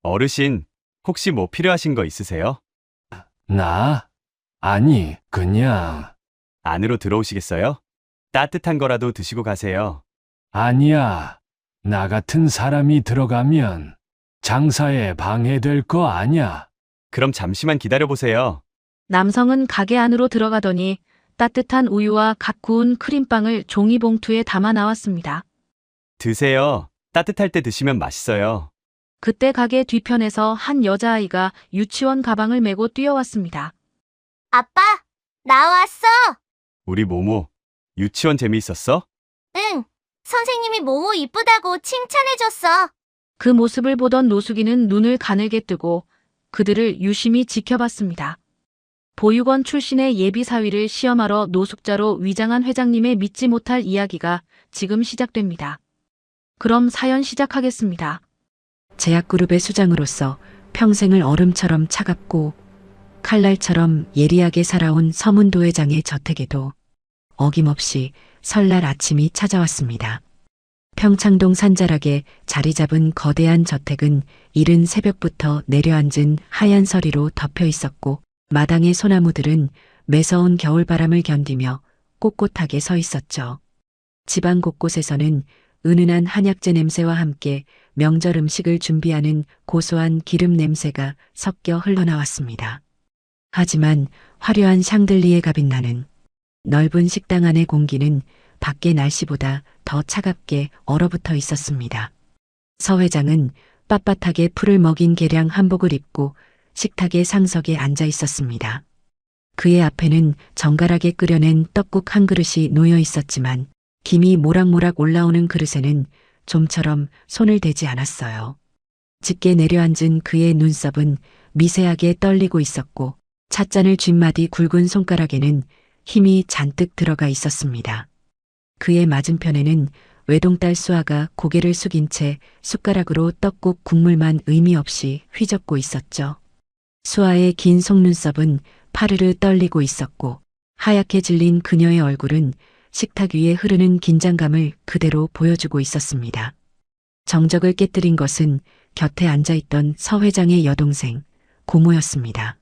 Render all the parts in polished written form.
어르신, 혹시 뭐 필요하신 거 있으세요? 나? 아니, 그냥. 안으로 들어오시겠어요? 따뜻한 거라도 드시고 가세요. 아니야. 나 같은 사람이 들어가면 장사에 방해될 거 아냐? 그럼 잠시만 기다려보세요. 남성은 가게 안으로 들어가더니 따뜻한 우유와 갓 구운 크림빵을 종이봉투에 담아 나왔습니다. 드세요. 따뜻할 때 드시면 맛있어요. 그때 가게 뒤편에서 한 여자아이가 유치원 가방을 메고 뛰어왔습니다. 아빠, 나왔어. 우리 모모, 유치원 재미있었어? 응, 선생님이 모모 이쁘다고 칭찬해줬어. 그 모습을 보던 노숙이는 눈을 가늘게 뜨고 그들을 유심히 지켜봤습니다. 보육원 출신의 예비 사위를 시험하러 노숙자로 위장한 회장님의 믿지 못할 이야기가 지금 시작됩니다. 그럼 사연 시작하겠습니다. 제약그룹의 수장으로서 평생을 얼음처럼 차갑고 칼날처럼 예리하게 살아온 서문도 회장의 저택에도 어김없이 설날 아침이 찾아왔습니다. 평창동 산자락에 자리 잡은 거대한 저택은 이른 새벽부터 내려앉은 하얀 서리로 덮여 있었고 마당의 소나무들은 매서운 겨울바람을 견디며 꼿꼿하게 서 있었죠. 집안 곳곳에서는 은은한 한약재 냄새와 함께 명절 음식을 준비하는 고소한 기름 냄새가 섞여 흘러나왔습니다. 하지만 화려한 샹들리에가 빛나는 넓은 식당 안의 공기는 밖의 날씨보다 더 차갑게 얼어붙어 있었습니다. 서 회장은 빳빳하게 풀을 먹인 개량 한복을 입고 식탁의 상석에 앉아 있었습니다. 그의 앞에는 정갈하게 끓여낸 떡국 한 그릇이 놓여 있었지만 김이 모락모락 올라오는 그릇에는 좀처럼 손을 대지 않았어요. 짙게 내려앉은 그의 눈썹은 미세하게 떨리고 있었고 찻잔을 쥔마디 굵은 손가락에는 힘이 잔뜩 들어가 있었습니다. 그의 맞은편에는 외동딸 수아가 고개를 숙인 채 숟가락으로 떡국 국물만 의미 없이 휘젓고 있었죠. 수아의 긴 속눈썹은 파르르 떨리고 있었고 하얗게 질린 그녀의 얼굴은 식탁 위에 흐르는 긴장감을 그대로 보여주고 있었습니다. 정적을 깨뜨린 것은 곁에 앉아있던 서 회장의 여동생 고모였습니다.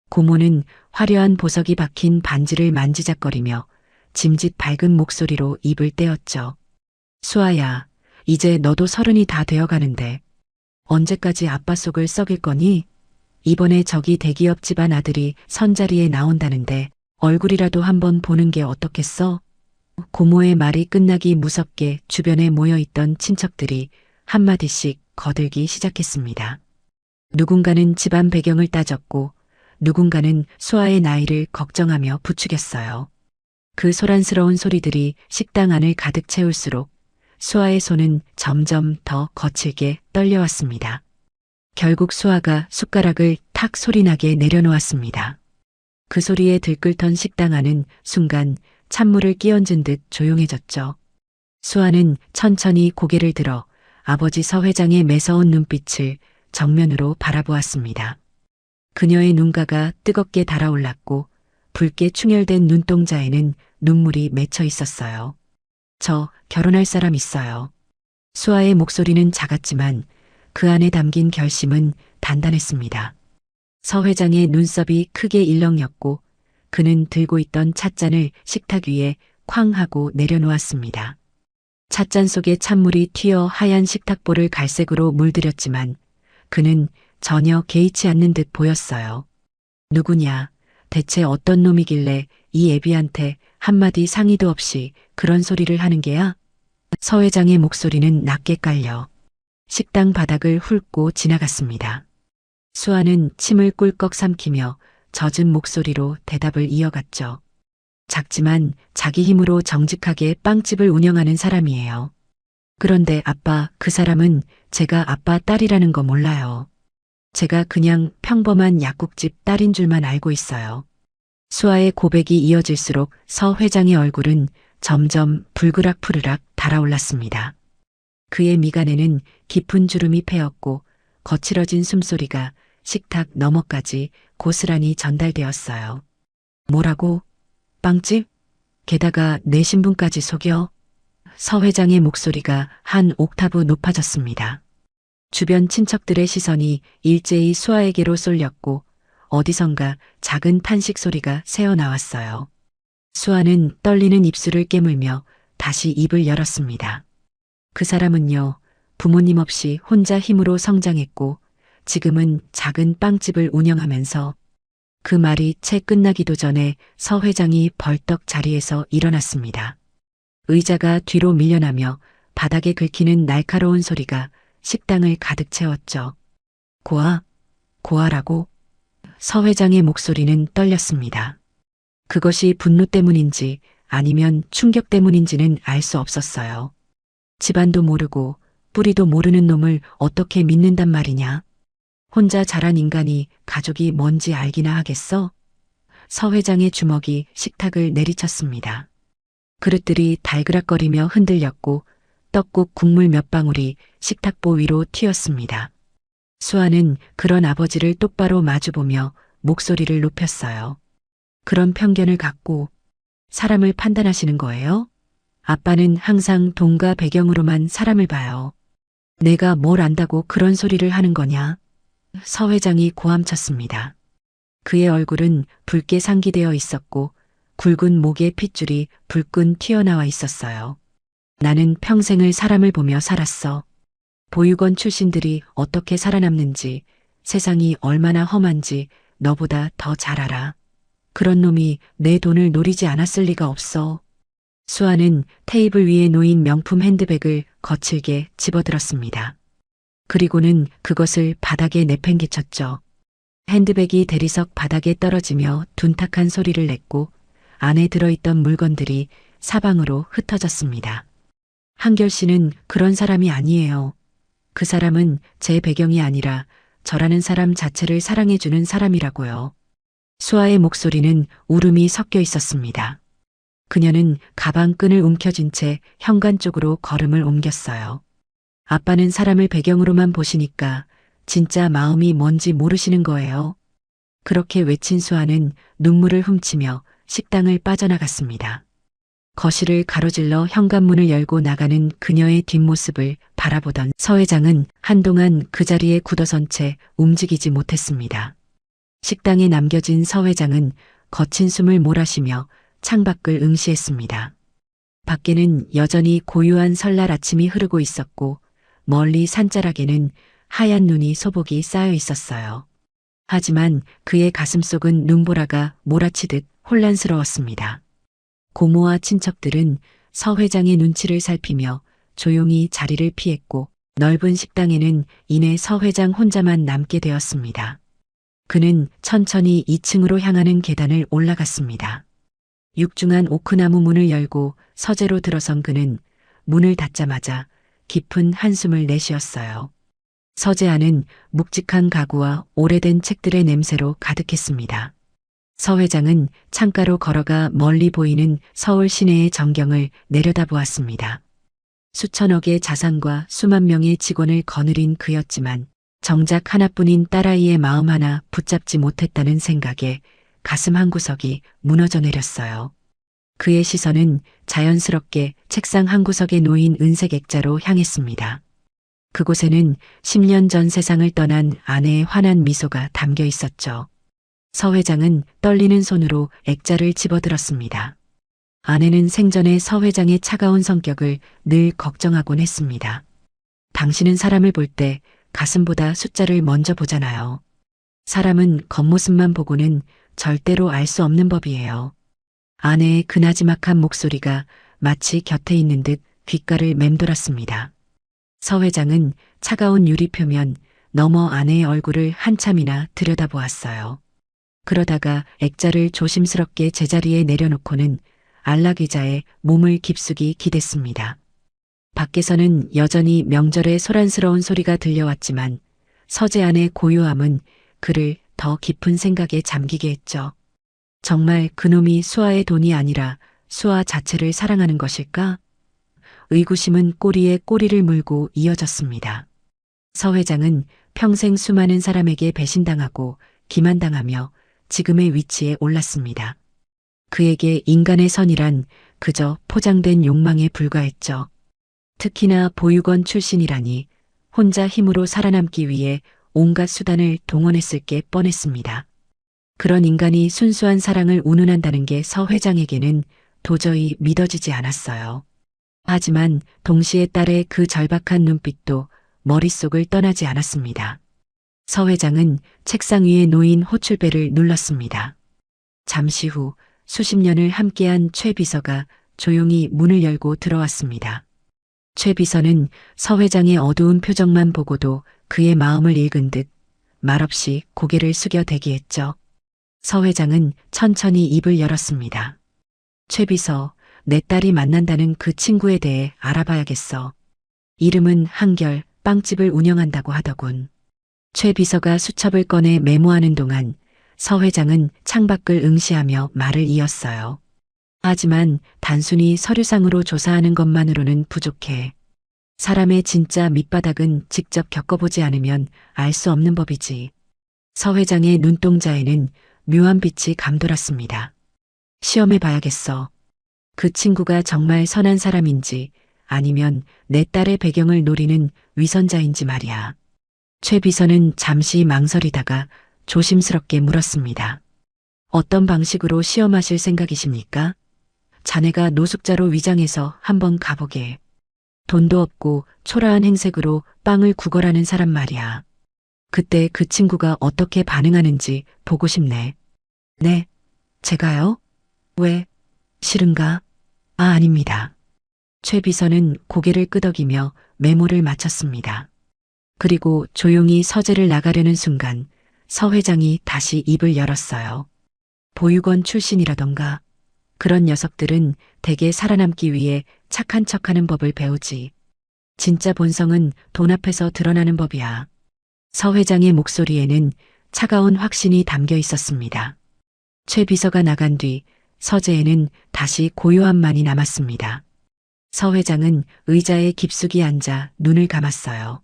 고모는 화려한 보석이 박힌 반지를 만지작거리며 짐짓 밝은 목소리로 입을 떼었죠. 수아야, 이제 너도 30이 다 되어가는데 언제까지 아빠 속을 썩일 거니? 이번에 저기 대기업 집안 아들이 선자리에 나온다는데 얼굴이라도 한번 보는 게 어떻겠어? 고모의 말이 끝나기 무섭게 주변에 모여있던 친척들이 한마디씩 거들기 시작했습니다. 누군가는 집안 배경을 따졌고 누군가는 수아의 나이를 걱정하며 부추겼어요. 그 소란스러운 소리들이 식당 안을 가득 채울수록 수아의 손은 점점 더 거칠게 떨려왔습니다. 결국 수아가 숟가락을 탁 소리나게 내려놓았습니다. 그 소리에 들끓던 식당 안은 순간 찬물을 끼얹은 듯 조용해졌죠. 수아는 천천히 고개를 들어 아버지 서 회장의 매서운 눈빛을 정면으로 바라보았습니다. 그녀의 눈가가 뜨겁게 달아올랐고 붉게 충혈된 눈동자에는 눈물이 맺혀 있었어요. 저 결혼할 사람 있어요. 수아의 목소리는 작았지만 그 안에 담긴 결심은 단단했습니다. 서 회장의 눈썹이 크게 일렁였고 그는 들고 있던 찻잔을 식탁 위에 쾅 하고 내려놓았습니다. 찻잔 속에 찬물이 튀어 하얀 식탁볼을 갈색으로 물들였지만 그는 전혀 개의치 않는 듯 보였어요. 누구냐, 대체 어떤 놈이길래 이 애비한테 한마디 상의도 없이 그런 소리를 하는 게야? 서 회장의 목소리는 낮게 깔려 식당 바닥을 훑고 지나갔습니다. 수아는 침을 꿀꺽 삼키며 젖은 목소리로 대답을 이어갔죠. 작지만 자기 힘으로 정직하게 빵집을 운영하는 사람이에요. 그런데 아빠, 그 사람은 제가 아빠 딸이라는 거 몰라요. 제가 그냥 평범한 약국집 딸인 줄만 알고 있어요. 수아의 고백이 이어질수록 서 회장의 얼굴은 점점 불그락푸르락 달아올랐습니다. 그의 미간에는 깊은 주름이 패였고 거칠어진 숨소리가 식탁 너머까지 고스란히 전달되었어요. 뭐라고? 빵집? 게다가 내 신분까지 속여? 서 회장의 목소리가 한 옥타브 높아졌습니다. 주변 친척들의 시선이 일제히 수아에게로 쏠렸고 어디선가 작은 탄식 소리가 새어나왔어요. 수아는 떨리는 입술을 깨물며 다시 입을 열었습니다. 그 사람은요, 부모님 없이 혼자 힘으로 성장했고 지금은 작은 빵집을 운영하면서 그 말이 채 끝나기도 전에 서 회장이 벌떡 자리에서 일어났습니다. 의자가 뒤로 밀려나며 바닥에 긁히는 날카로운 소리가 식당을 가득 채웠죠. 고아라고? 서 회장의 목소리는 떨렸습니다. 그것이 분노 때문인지 아니면 충격 때문인지는 알 수 없었어요. 집안도 모르고 뿌리도 모르는 놈을 어떻게 믿는단 말이냐? 혼자 자란 인간이 가족이 뭔지 알기나 하겠어? 서 회장의 주먹이 식탁을 내리쳤습니다. 그릇들이 달그락거리며 흔들렸고 떡국 국물 몇 방울이 식탁보 위로 튀었습니다. 수아는 그런 아버지를 똑바로 마주보며 목소리를 높였어요. 그런 편견을 갖고 사람을 판단하시는 거예요? 아빠는 항상 돈과 배경으로만 사람을 봐요. 내가 뭘 안다고 그런 소리를 하는 거냐? 서 회장이 고함쳤습니다. 그의 얼굴은 붉게 상기되어 있었고 굵은 목에 핏줄이 불끈 튀어나와 있었어요. 나는 평생을 사람을 보며 살았어. 보육원 출신들이 어떻게 살아남는지, 세상이 얼마나 험한지 너보다 더 잘 알아. 그런 놈이 내 돈을 노리지 않았을 리가 없어. 수아는 테이블 위에 놓인 명품 핸드백을 거칠게 집어들었습니다. 그리고는 그것을 바닥에 내팽개쳤죠. 핸드백이 대리석 바닥에 떨어지며 둔탁한 소리를 냈고 안에 들어있던 물건들이 사방으로 흩어졌습니다. 한결 씨는 그런 사람이 아니에요. 그 사람은 제 배경이 아니라 저라는 사람 자체를 사랑해주는 사람이라고요. 수아의 목소리는 울음이 섞여 있었습니다. 그녀는 가방 끈을 움켜쥔 채 현관 쪽으로 걸음을 옮겼어요. 아빠는 사람을 배경으로만 보시니까 진짜 마음이 뭔지 모르시는 거예요. 그렇게 외친 수아는 눈물을 훔치며 식당을 빠져나갔습니다. 거실을 가로질러 현관문을 열고 나가는 그녀의 뒷모습을 바라보던 서 회장은 한동안 그 자리에 굳어선 채 움직이지 못했습니다. 식당에 남겨진 서 회장은 거친 숨을 몰아쉬며 창밖을 응시했습니다. 밖에는 여전히 고요한 설날 아침이 흐르고 있었고 멀리 산자락에는 하얀 눈이 소복이 쌓여 있었어요. 하지만 그의 가슴속은 눈보라가 몰아치듯 혼란스러웠습니다. 고모와 친척들은 서 회장의 눈치를 살피며 조용히 자리를 피했고 넓은 식당에는 이내 서 회장 혼자만 남게 되었습니다. 그는 천천히 2층으로 향하는 계단을 올라갔습니다. 육중한 오크나무 문을 열고 서재로 들어선 그는 문을 닫자마자 깊은 한숨을 내쉬었어요. 서재 안은 묵직한 가구와 오래된 책들의 냄새로 가득했습니다. 서 회장은 창가로 걸어가 멀리 보이는 서울 시내의 전경을 내려다보았습니다. 수천억의 자산과 수만 명의 직원을 거느린 그였지만 정작 하나뿐인 딸아이의 마음 하나 붙잡지 못했다는 생각에 가슴 한구석이 무너져 내렸어요. 그의 시선은 자연스럽게 책상 한구석에 놓인 은색 액자로 향했습니다. 그곳에는 10년 전 세상을 떠난 아내의 환한 미소가 담겨 있었죠. 서 회장은 떨리는 손으로 액자를 집어들었습니다. 아내는 생전에 서 회장의 차가운 성격을 늘 걱정하곤 했습니다. 당신은 사람을 볼 때 가슴보다 숫자를 먼저 보잖아요. 사람은 겉모습만 보고는 절대로 알 수 없는 법이에요. 아내의 그 나지막한 목소리가 마치 곁에 있는 듯 귓가를 맴돌았습니다. 서 회장은 차가운 유리 표면 너머 아내의 얼굴을 한참이나 들여다보았어요. 그러다가 액자를 조심스럽게 제자리에 내려놓고는 안락 의자에 몸을 깊숙이 기댔습니다. 밖에서는 여전히 명절의 소란스러운 소리가 들려왔지만 서재 안의 고요함은 그를 더 깊은 생각에 잠기게 했죠. 정말 그놈이 수아의 돈이 아니라 수아 자체를 사랑하는 것일까? 의구심은 꼬리에 꼬리를 물고 이어졌습니다. 서 회장은 평생 수많은 사람에게 배신당하고 기만당하며 지금의 위치에 올랐습니다. 그에게 인간의 선이란 그저 포장된 욕망에 불과했죠. 특히나 보육원 출신이라니 혼자 힘으로 살아남기 위해 온갖 수단을 동원했을 게 뻔했습니다. 그런 인간이 순수한 사랑을 운운한다는 게 서 회장에게는 도저히 믿어지지 않았어요. 하지만 동시에 딸의 그 절박한 눈빛도 머릿속을 떠나지 않았습니다. 서 회장은 책상 위에 놓인 호출벨을 눌렀습니다. 잠시 후 수십 년을 함께한 최 비서가 조용히 문을 열고 들어왔습니다. 최 비서는 서 회장의 어두운 표정만 보고도 그의 마음을 읽은 듯 말없이 고개를 숙여 대기했죠. 서 회장은 천천히 입을 열었습니다. 최 비서, 내 딸이 만난다는 그 친구에 대해 알아봐야겠어. 이름은 한결, 빵집을 운영한다고 하더군. 최 비서가 수첩을 꺼내 메모하는 동안 서 회장은 창밖을 응시하며 말을 이었어요. 하지만 단순히 서류상으로 조사하는 것만으로는 부족해. 사람의 진짜 밑바닥은 직접 겪어보지 않으면 알 수 없는 법이지. 서 회장의 눈동자에는 묘한 빛이 감돌았습니다. 시험해봐야겠어. 그 친구가 정말 선한 사람인지 아니면 내 딸의 배경을 노리는 위선자인지 말이야. 최 비서는 잠시 망설이다가 조심스럽게 물었습니다. 어떤 방식으로 시험하실 생각이십니까? 자네가 노숙자로 위장해서 한번 가보게. 돈도 없고 초라한 행색으로 빵을 구걸하는 사람 말이야. 그때 그 친구가 어떻게 반응하는지 보고 싶네. 네, 제가요? 왜? 싫은가? 아닙니다. 최 비서는 고개를 끄덕이며 메모를 마쳤습니다. 그리고 조용히 서재를 나가려는 순간 서 회장이 다시 입을 열었어요. 보육원 출신이라던가 그런 녀석들은 대개 살아남기 위해 착한 척하는 법을 배우지. 진짜 본성은 돈 앞에서 드러나는 법이야. 서 회장의 목소리에는 차가운 확신이 담겨 있었습니다. 최 비서가 나간 뒤 서재에는 다시 고요함만이 남았습니다. 서 회장은 의자에 깊숙이 앉아 눈을 감았어요.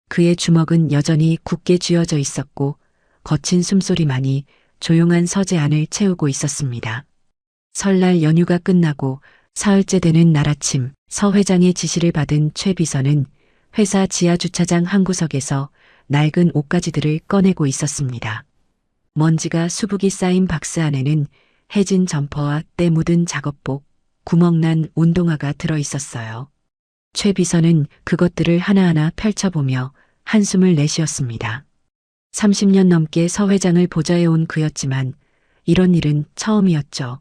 그의 주먹은 여전히 굳게 쥐어져 있었고 거친 숨소리만이 조용한 서재 안을 채우고 있었습니다. 설날 연휴가 끝나고 사흘째 되는 날 아침 서 회장의 지시를 받은 최 비서는 회사 지하 주차장 한 구석에서 낡은 옷가지들을 꺼내고 있었습니다. 먼지가 수북이 쌓인 박스 안에는 해진 점퍼와 때 묻은 작업복, 구멍난 운동화가 들어 있었어요. 최 비서는 그것들을 하나하나 펼쳐보며 한숨을 내쉬었습니다. 30년 넘게 서 회장을 보좌해온 그였지만 이런 일은 처음이었죠.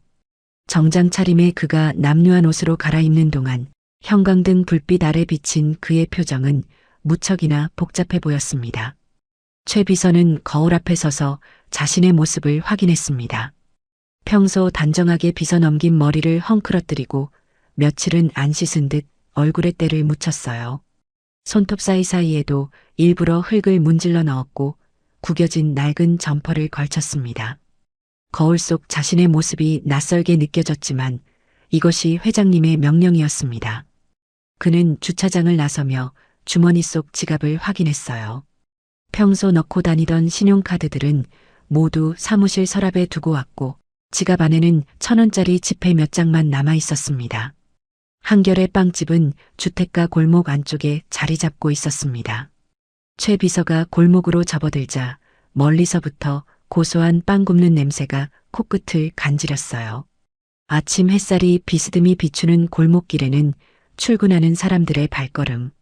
정장 차림에 그가 남루한 옷으로 갈아입는 동안 형광등 불빛 아래 비친 그의 표정은 무척이나 복잡해 보였습니다. 최 비서는 거울 앞에 서서 자신의 모습을 확인했습니다. 평소 단정하게 빗어 넘긴 머리를 헝클어뜨리고 며칠은 안 씻은 듯 얼굴에 때를 묻혔어요. 손톱 사이사이에도 일부러 흙을 문질러 넣었고 구겨진 낡은 점퍼를 걸쳤습니다. 거울 속 자신의 모습이 낯설게 느껴졌지만 이것이 회장님의 명령이었습니다. 그는 주차장을 나서며 주머니 속 지갑을 확인했어요. 평소 넣고 다니던 신용카드들은 모두 사무실 서랍에 두고 왔고 지갑 안에는 1,000원짜리 지폐 몇 장만 남아 있었습니다. 한결의 빵집은 주택가 골목 안쪽에 자리 잡고 있었습니다. 최 비서가 골목으로 접어들자 멀리서부터 고소한 빵 굽는 냄새가 코끝을 간지렸어요. 아침 햇살이 비스듬히 비추는 골목길에는 출근하는 사람들의 발걸음,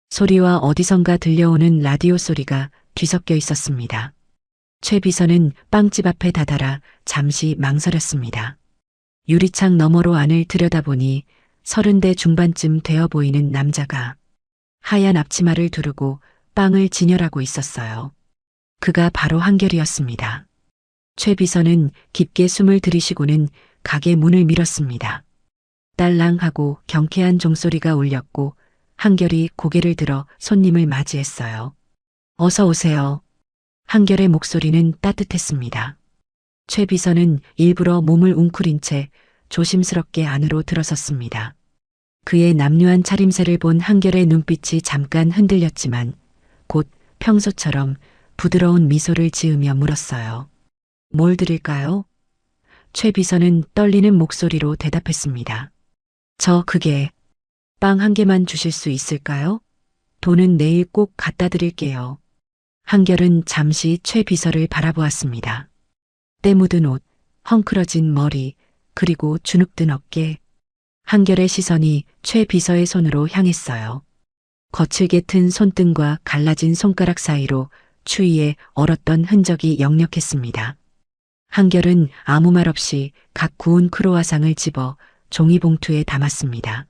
소리와 어디선가 들려오는 라디오 소리가 뒤섞여 있었습니다. 최 비서는 빵집 앞에 다다라 잠시 망설였습니다. 유리창 너머로 안을 들여다보니 30대 중반쯤 되어 보이는 남자가 하얀 앞치마를 두르고 빵을 진열하고 있었어요. 그가 바로 한결이었습니다. 최 비서는 깊게 숨을 들이쉬고는 가게 문을 밀었습니다. 딸랑하고 경쾌한 종소리가 울렸고 한결이 고개를 들어 손님을 맞이했어요. 어서 오세요. 한결의 목소리는 따뜻했습니다. 최 비서는 일부러 몸을 웅크린 채 조심스럽게 안으로 들어섰습니다. 그의 남루한 차림새를 본 한결의 눈빛이 잠깐 흔들렸지만 곧 평소처럼 부드러운 미소를 지으며 물었어요. 뭘 드릴까요? 최 비서는 떨리는 목소리로 대답했습니다. 그게 빵 한 개만 주실 수 있을까요? 돈은 내일 꼭 갖다 드릴게요. 한결은 잠시 최 비서를 바라보았습니다. 때 묻은 옷, 헝클어진 머리, 그리고 주눅든 어깨. 한결의 시선이 최 비서의 손으로 향했어요. 거칠게 튼 손등과 갈라진 손가락 사이로 추위에 얼었던 흔적이 역력했습니다. 한결은 아무 말 없이 각 구운 크로와상을 집어 종이봉투에 담았습니다.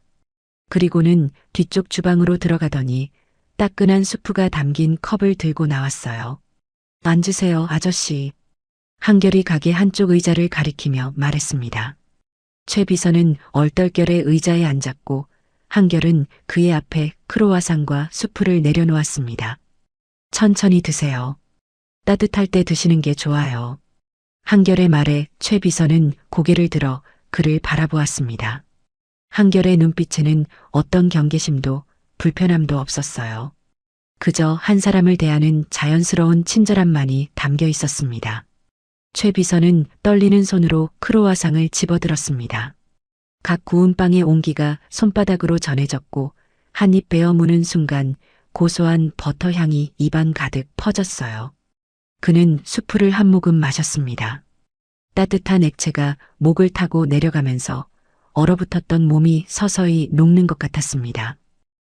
그리고는 뒤쪽 주방으로 들어가더니 따끈한 수프가 담긴 컵을 들고 나왔어요. 앉으세요, 아저씨. 한결이 가게 한쪽 의자를 가리키며 말했습니다. 최 비서는 얼떨결에 의자에 앉았고 한결은 그의 앞에 크로와상과 수프를 내려놓았습니다. 천천히 드세요. 따뜻할 때 드시는 게 좋아요. 한결의 말에 최 비서는 고개를 들어 그를 바라보았습니다. 한결의 눈빛에는 어떤 경계심도 불편함도 없었어요. 그저 한 사람을 대하는 자연스러운 친절함만이 담겨 있었습니다. 최 비서는 떨리는 손으로 크로와상을 집어들었습니다. 각 구운 빵의 온기가 손바닥으로 전해졌고 한 입 베어 무는 순간 고소한 버터 향이 입안 가득 퍼졌어요. 그는 수프를 한 모금 마셨습니다. 따뜻한 액체가 목을 타고 내려가면서 얼어붙었던 몸이 서서히 녹는 것 같았습니다.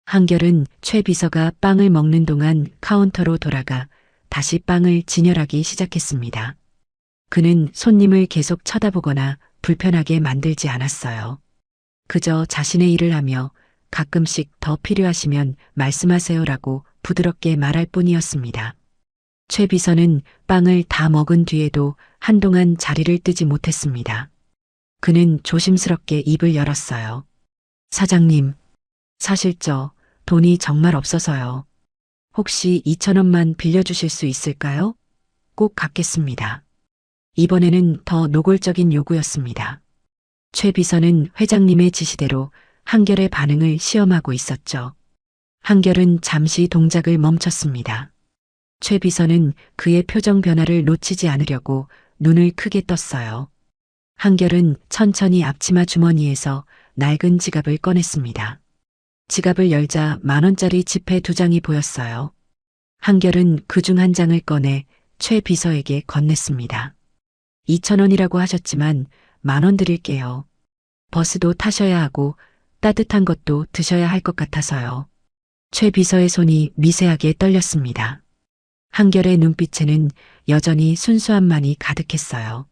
한결은 최 비서가 빵을 먹는 동안 카운터로 돌아가 다시 빵을 진열하기 시작했습니다. 그는 손님을 계속 쳐다보거나 불편하게 만들지 않았어요. 그저 자신의 일을 하며 가끔씩 더 필요하시면 말씀하세요라고 부드럽게 말할 뿐이었습니다. 최 비서는 빵을 다 먹은 뒤에도 한동안 자리를 뜨지 못했습니다. 그는 조심스럽게 입을 열었어요. 사장님, 사실 돈이 정말 없어서요. 혹시 2,000원만 빌려주실 수 있을까요? 꼭 갚겠습니다. 이번에는 더 노골적인 요구였습니다. 최 비서는 회장님의 지시대로 한결의 반응을 시험하고 있었죠. 한결은 잠시 동작을 멈췄습니다. 최 비서는 그의 표정 변화를 놓치지 않으려고 눈을 크게 떴어요. 한결은 천천히 앞치마 주머니에서 낡은 지갑을 꺼냈습니다. 지갑을 열자 10,000원짜리 지폐 2장이 보였어요. 한결은 그 중 한 장을 꺼내 최 비서에게 건넸습니다. 2,000원이라고 하셨지만 10,000원 드릴게요. 버스도 타셔야 하고 따뜻한 것도 드셔야 할 것 같아서요. 최 비서의 손이 미세하게 떨렸습니다. 한결의 눈빛에는 여전히 순수함만이 가득했어요.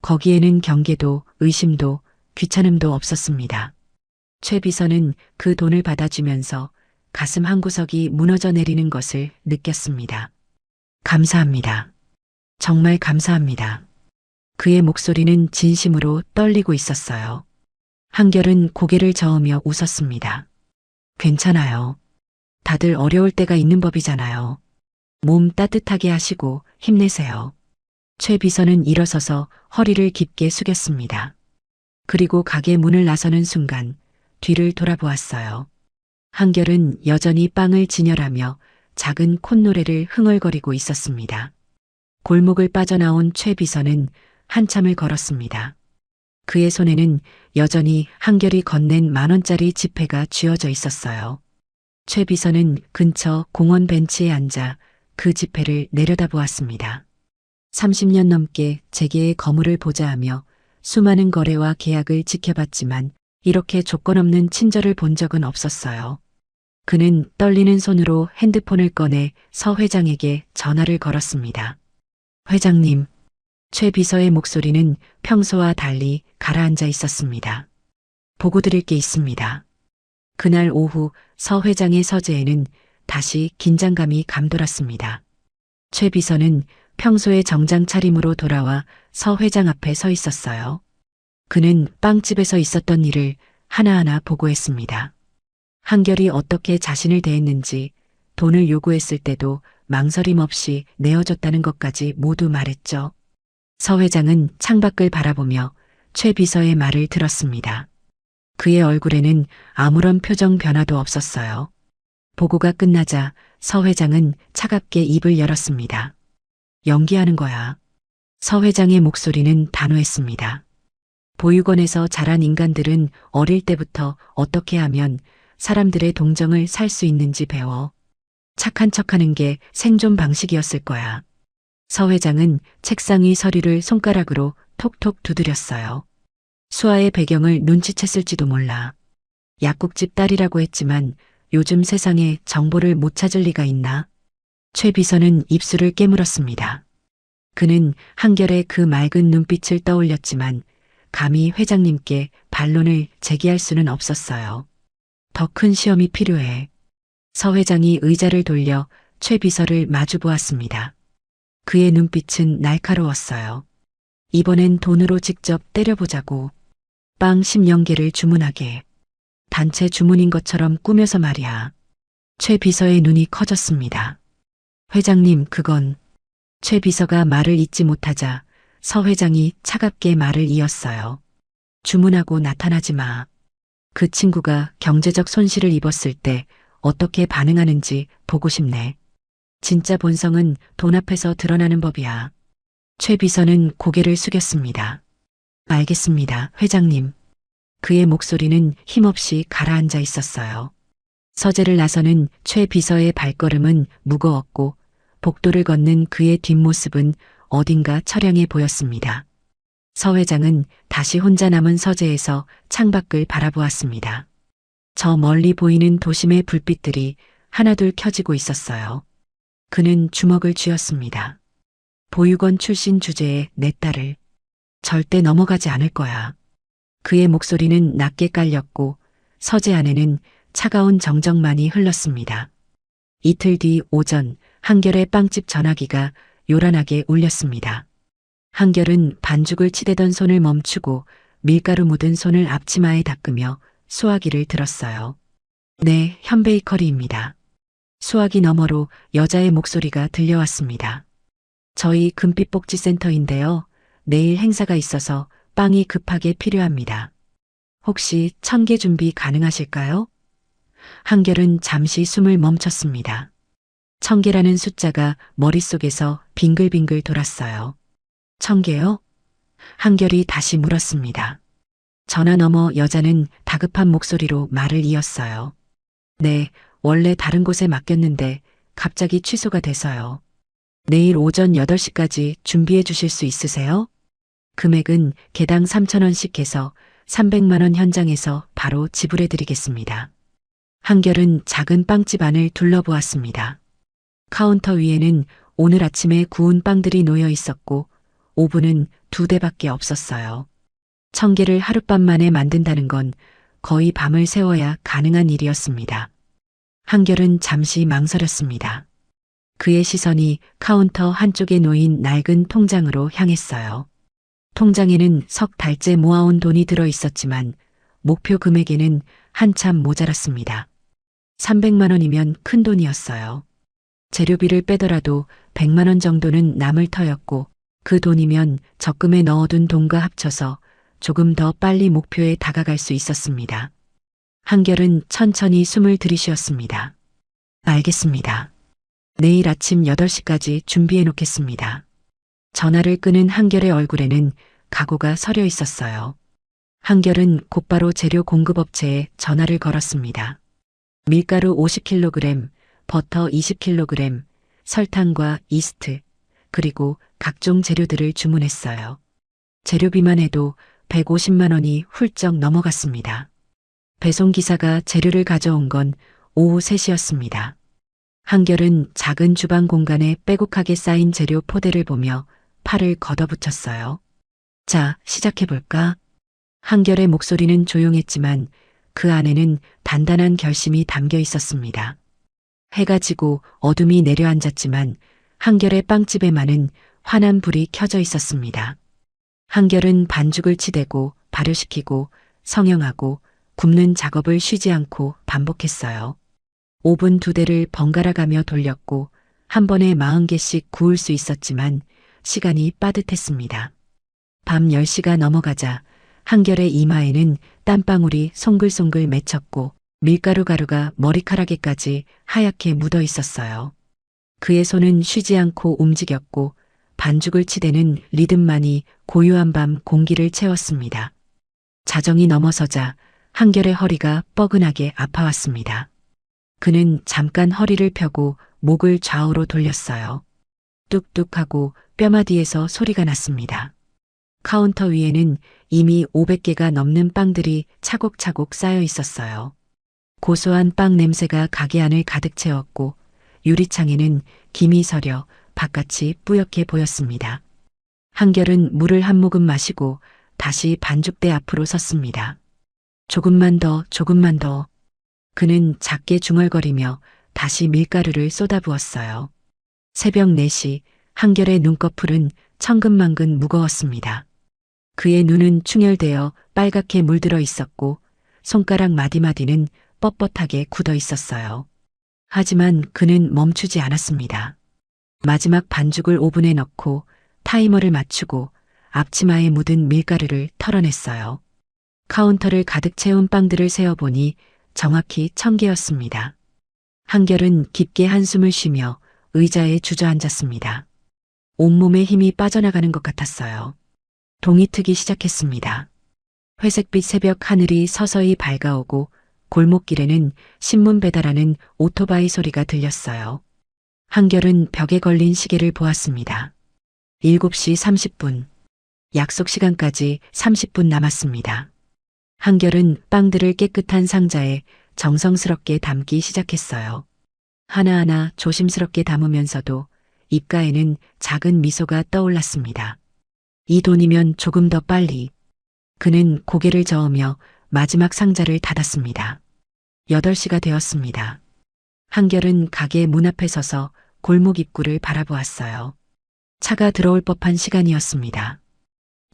거기에는 경계도 의심도 귀찮음도 없었습니다. 최 비서는 그 돈을 받아주면서 가슴 한구석이 무너져 내리는 것을 느꼈습니다. 감사합니다. 정말 감사합니다. 그의 목소리는 진심으로 떨리고 있었어요. 한결은 고개를 저으며 웃었습니다. 괜찮아요. 다들 어려울 때가 있는 법이잖아요. 몸 따뜻하게 하시고 힘내세요. 최 비서는 일어서서 허리를 깊게 숙였습니다. 그리고 가게 문을 나서는 순간 뒤를 돌아보았어요. 한결은 여전히 빵을 진열하며 작은 콧노래를 흥얼거리고 있었습니다. 골목을 빠져나온 최 비서는 한참을 걸었습니다. 그의 손에는 여전히 한결이 건넨 10,000원짜리 지폐가 쥐어져 있었어요. 최 비서는 근처 공원 벤치에 앉아 그 지폐를 내려다보았습니다. 30년 넘게 재계의 거물을 보좌하며 수많은 거래와 계약을 지켜봤지만 이렇게 조건 없는 친절을 본 적은 없었어요. 그는 떨리는 손으로 핸드폰을 꺼내 서 회장에게 전화를 걸었습니다. 회장님, 최 비서의 목소리는 평소와 달리 가라앉아 있었습니다. 보고 드릴 게 있습니다. 그날 오후 서 회장의 서재에는 다시 긴장감이 감돌았습니다. 최 비서는 평소의 정장 차림으로 돌아와 서 회장 앞에 서 있었어요. 그는 빵집에서 있었던 일을 하나하나 보고했습니다. 한결이 어떻게 자신을 대했는지, 돈을 요구했을 때도 망설임 없이 내어줬다는 것까지 모두 말했죠. 서 회장은 창밖을 바라보며 최 비서의 말을 들었습니다. 그의 얼굴에는 아무런 표정 변화도 없었어요. 보고가 끝나자 서 회장은 차갑게 입을 열었습니다. 연기하는 거야. 서 회장의 목소리는 단호했습니다. 보육원에서 자란 인간들은 어릴 때부터 어떻게 하면 사람들의 동정을 살 수 있는지 배워. 착한 척하는 게 생존 방식이었을 거야. 서 회장은 책상 위 서류를 손가락으로 톡톡 두드렸어요. 수아의 배경을 눈치챘을지도 몰라. 약국집 딸이라고 했지만 요즘 세상에 정보를 못 찾을 리가 있나? 최 비서는 입술을 깨물었습니다. 그는 한결의 그 맑은 눈빛을 떠올렸지만 감히 회장님께 반론을 제기할 수는 없었어요. 더 큰 시험이 필요해. 서 회장이 의자를 돌려 최 비서를 마주 보았습니다. 그의 눈빛은 날카로웠어요. 이번엔 돈으로 직접 때려보자고. 빵 10연개를 주문하게. 단체 주문인 것처럼 꾸며서 말이야. 최 비서의 눈이 커졌습니다. 회장님, 그건. 최 비서가 말을 잇지 못하자 서 회장이 차갑게 말을 이었어요. 주문하고 나타나지 마. 그 친구가 경제적 손실을 입었을 때 어떻게 반응하는지 보고 싶네. 진짜 본성은 돈 앞에서 드러나는 법이야. 최 비서는 고개를 숙였습니다. 알겠습니다, 회장님. 그의 목소리는 힘없이 가라앉아 있었어요. 서재를 나서는 최 비서의 발걸음은 무거웠고 복도를 걷는 그의 뒷모습은 어딘가 처량해 보였습니다. 서 회장은 다시 혼자 남은 서재에서 창밖을 바라보았습니다. 저 멀리 보이는 도심의 불빛들이 하나둘 켜지고 있었어요. 그는 주먹을 쥐었습니다. 보육원 출신 주제에 내 딸을 절대 넘어가지 않을 거야. 그의 목소리는 낮게 깔렸고 서재 안에는 차가운 정적만이 흘렀습니다. 이틀 뒤 오전 한결의 빵집 전화기가 요란하게 울렸습니다. 한결은 반죽을 치대던 손을 멈추고 밀가루 묻은 손을 앞치마에 닦으며 수화기를 들었어요. 네, 현베이커리입니다. 수화기 너머로 여자의 목소리가 들려왔습니다. 저희 금빛복지센터인데요. 내일 행사가 있어서 빵이 급하게 필요합니다. 혹시 1000개 준비 가능하실까요? 한결은 잠시 숨을 멈췄습니다. 1000개라는 숫자가 머릿속에서 빙글빙글 돌았어요. 1000개요? 한결이 다시 물었습니다. 전화 너머 여자는 다급한 목소리로 말을 이었어요. 네, 원래 다른 곳에 맡겼는데 갑자기 취소가 돼서요. 내일 오전 8시까지 준비해 주실 수 있으세요? 금액은 개당 3,000원씩 해서 300만 원 현장에서 바로 지불해 드리겠습니다. 한결은 작은 빵집 안을 둘러보았습니다. 카운터 위에는 오늘 아침에 구운 빵들이 놓여 있었고 오븐은 2대밖에 없었어요. 1000개를 하룻밤 만에 만든다는 건 거의 밤을 새워야 가능한 일이었습니다. 한결은 잠시 망설였습니다. 그의 시선이 카운터 한쪽에 놓인 낡은 통장으로 향했어요. 통장에는 석 달째 모아온 돈이 들어 있었지만 목표 금액에는 한참 모자랐습니다. 300만 원이면 큰 돈이었어요. 재료비를 빼더라도 100만 원 정도는 남을 터였고 그 돈이면 적금에 넣어둔 돈과 합쳐서 조금 더 빨리 목표에 다가갈 수 있었습니다. 한결은 천천히 숨을 들이쉬었습니다. 알겠습니다. 내일 아침 8시까지 준비해 놓겠습니다. 전화를 끊은 한결의 얼굴에는 각오가 서려 있었어요. 한결은 곧바로 재료 공급업체에 전화를 걸었습니다. 밀가루 50kg, 버터 20kg, 설탕과 이스트, 그리고 각종 재료들을 주문했어요. 재료비만 해도 150만 원이 훌쩍 넘어갔습니다. 배송기사가 재료를 가져온 건 오후 3시였습니다. 한결은 작은 주방 공간에 빼곡하게 쌓인 재료 포대를 보며 팔을 걷어붙였어요. 자, 시작해볼까? 한결의 목소리는 조용했지만 그 안에는 단단한 결심이 담겨 있었습니다. 해가 지고 어둠이 내려앉았지만 한결의 빵집에만은 환한 불이 켜져 있었습니다. 한결은 반죽을 치대고 발효시키고 성형하고 굽는 작업을 쉬지 않고 반복했어요. 오븐 2대를 번갈아 가며 돌렸고 한 번에 40개씩 구울 수 있었지만 시간이 빠듯했습니다. 밤 10시가 넘어가자 한결의 이마에는 땀방울이 송글송글 맺혔고 밀가루 가루가 머리카락에까지 하얗게 묻어 있었어요. 그의 손은 쉬지 않고 움직였고 반죽을 치대는 리듬만이 고요한 밤 공기를 채웠습니다. 자정이 넘어서자 한결의 허리가 뻐근하게 아파왔습니다. 그는 잠깐 허리를 펴고 목을 좌우로 돌렸어요. 뚝뚝하고 뼈마디에서 소리가 났습니다. 카운터 위에는 이미 500개가 넘는 빵들이 차곡차곡 쌓여 있었어요. 고소한 빵 냄새가 가게 안을 가득 채웠고 유리창에는 김이 서려 바깥이 뿌옇게 보였습니다. 한결은 물을 한 모금 마시고 다시 반죽대 앞으로 섰습니다. 조금만 더, 조금만 더. 그는 작게 중얼거리며 다시 밀가루를 쏟아부었어요. 새벽 4시 한결의 눈꺼풀은 천근만근 무거웠습니다. 그의 눈은 충혈되어 빨갛게 물들어 있었고 손가락 마디마디는 뻣뻣하게 굳어 있었어요. 하지만 그는 멈추지 않았습니다. 마지막 반죽을 오븐에 넣고 타이머를 맞추고 앞치마에 묻은 밀가루를 털어냈어요. 카운터를 가득 채운 빵들을 세어보니 정확히 1000개였습니다. 한결은 깊게 한숨을 쉬며 의자에 주저앉았습니다. 온몸에 힘이 빠져나가는 것 같았어요. 동이 트기 시작했습니다. 회색빛 새벽 하늘이 서서히 밝아오고 골목길에는 신문 배달하는 오토바이 소리가 들렸어요. 한결은 벽에 걸린 시계를 보았습니다. 7시 30분. 약속 시간까지 30분 남았습니다. 한결은 빵들을 깨끗한 상자에 정성스럽게 담기 시작했어요. 하나하나 조심스럽게 담으면서도 입가에는 작은 미소가 떠올랐습니다. 이 돈이면 조금 더 빨리. 그는 고개를 저으며 마지막 상자를 닫았습니다. 8시가 되었습니다. 한결은 가게 문 앞에 서서 골목 입구를 바라보았어요. 차가 들어올 법한 시간이었습니다.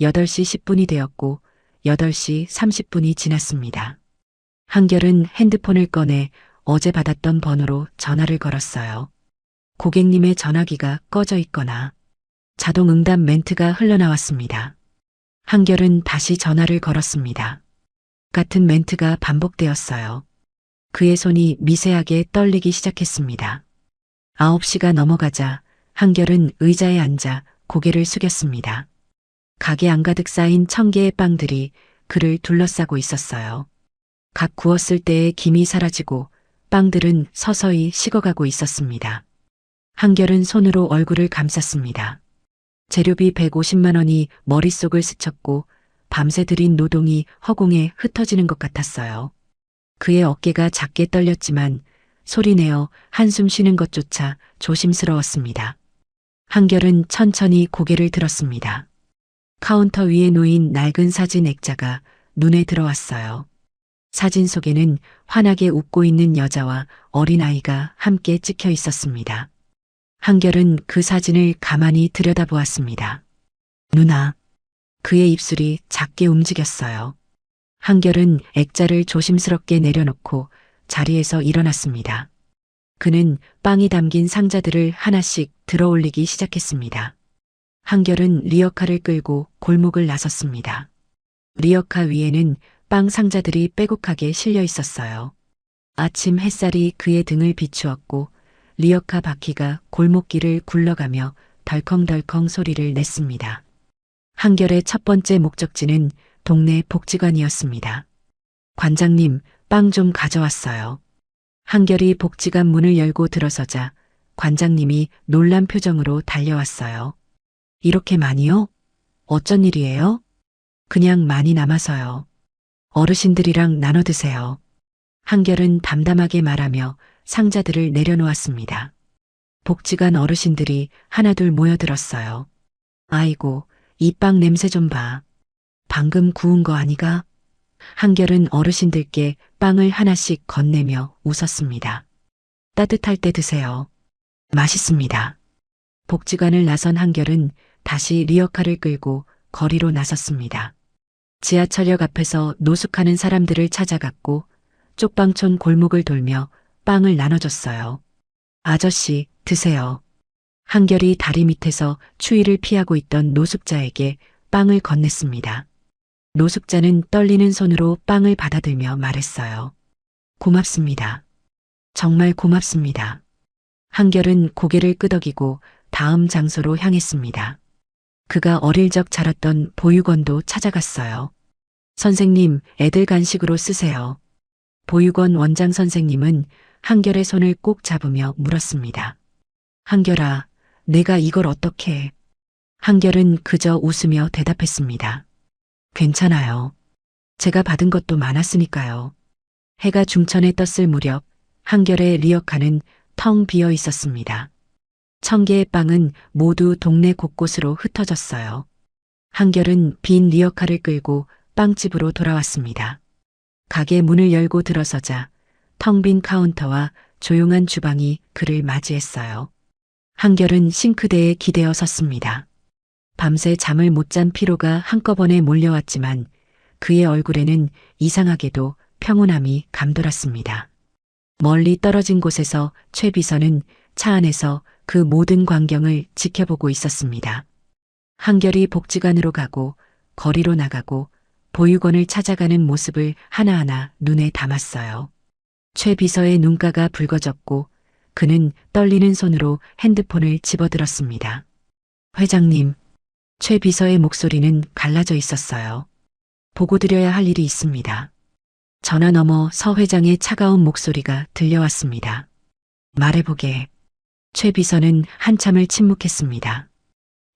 8시 10분이 되었고 8시 30분이 지났습니다. 한결은 핸드폰을 꺼내 어제 받았던 번호로 전화를 걸었어요. 고객님의 전화기가 꺼져 있거나 자동 응답 멘트가 흘러나왔습니다. 한결은 다시 전화를 걸었습니다. 같은 멘트가 반복되었어요. 그의 손이 미세하게 떨리기 시작했습니다. 9시가 넘어가자 한결은 의자에 앉아 고개를 숙였습니다. 가게 안가득 쌓인 1000개의 빵들이 그를 둘러싸고 있었어요. 각 구웠을 때의 김이 사라지고 빵들은 서서히 식어가고 있었습니다. 한결은 손으로 얼굴을 감쌌습니다. 재료비 150만 원이 머릿속을 스쳤고 밤새 들인 노동이 허공에 흩어지는 것 같았어요. 그의 어깨가 작게 떨렸지만 소리내어 한숨 쉬는 것조차 조심스러웠습니다. 한결은 천천히 고개를 들었습니다. 카운터 위에 놓인 낡은 사진 액자가 눈에 들어왔어요. 사진 속에는 환하게 웃고 있는 여자와 어린아이가 함께 찍혀 있었습니다. 한결은 그 사진을 가만히 들여다보았습니다. 누나. 그의 입술이 작게 움직였어요. 한결은 액자를 조심스럽게 내려놓고 자리에서 일어났습니다. 그는 빵이 담긴 상자들을 하나씩 들어올리기 시작했습니다. 한결은 리어카를 끌고 골목을 나섰습니다. 리어카 위에는 빵 상자들이 빼곡하게 실려 있었어요. 아침 햇살이 그의 등을 비추었고 리어카 바퀴가 골목길을 굴러가며 덜컹덜컹 소리를 냈습니다. 한결의 첫 번째 목적지는 동네 복지관이었습니다. 관장님, 빵 좀 가져왔어요. 한결이 복지관 문을 열고 들어서자 관장님이 놀란 표정으로 달려왔어요. 이렇게 많이요? 어쩐 일이에요? 그냥 많이 남아서요. 어르신들이랑 나눠 드세요. 한결은 담담하게 말하며 상자들을 내려놓았습니다. 복지관 어르신들이 하나둘 모여들었어요. 아이고, 이 빵 냄새 좀 봐. 방금 구운 거 아니가? 한결은 어르신들께 빵을 하나씩 건네며 웃었습니다. 따뜻할 때 드세요. 맛있습니다. 복지관을 나선 한결은 다시 리어카를 끌고 거리로 나섰습니다. 지하철역 앞에서 노숙하는 사람들을 찾아갔고 쪽방촌 골목을 돌며 빵을 나눠줬어요. 아저씨, 드세요. 한결이 다리 밑에서 추위를 피하고 있던 노숙자에게 빵을 건넸습니다. 노숙자는 떨리는 손으로 빵을 받아들며 말했어요. 고맙습니다. 정말 고맙습니다. 한결은 고개를 끄덕이고 다음 장소로 향했습니다. 그가 어릴 적 자랐던 보육원도 찾아갔어요. 선생님, 애들 간식으로 쓰세요. 보육원 원장 선생님은 한결의 손을 꼭 잡으며 물었습니다. 한결아, 내가 이걸 어떻게 해? 한결은 그저 웃으며 대답했습니다. 괜찮아요. 제가 받은 것도 많았으니까요. 해가 중천에 떴을 무렵 한결의 리어카는 텅 비어 있었습니다. 1000개의 빵은 모두 동네 곳곳으로 흩어졌어요. 한결은 빈 리어카를 끌고 빵집으로 돌아왔습니다. 가게 문을 열고 들어서자 텅 빈 카운터와 조용한 주방이 그를 맞이했어요. 한결은 싱크대에 기대어 섰습니다. 밤새 잠을 못 잔 피로가 한꺼번에 몰려왔지만 그의 얼굴에는 이상하게도 평온함이 감돌았습니다. 멀리 떨어진 곳에서 최 비서는 차 안에서 그 모든 광경을 지켜보고 있었습니다. 한결이 복지관으로 가고 거리로 나가고 보육원을 찾아가는 모습을 하나하나 눈에 담았어요. 최 비서의 눈가가 붉어졌고 그는 떨리는 손으로 핸드폰을 집어들었습니다. 회장님, 최 비서의 목소리는 갈라져 있었어요. 보고 드려야 할 일이 있습니다. 전화 너머 서 회장의 차가운 목소리가 들려왔습니다. 말해보게. 최 비서는 한참을 침묵했습니다.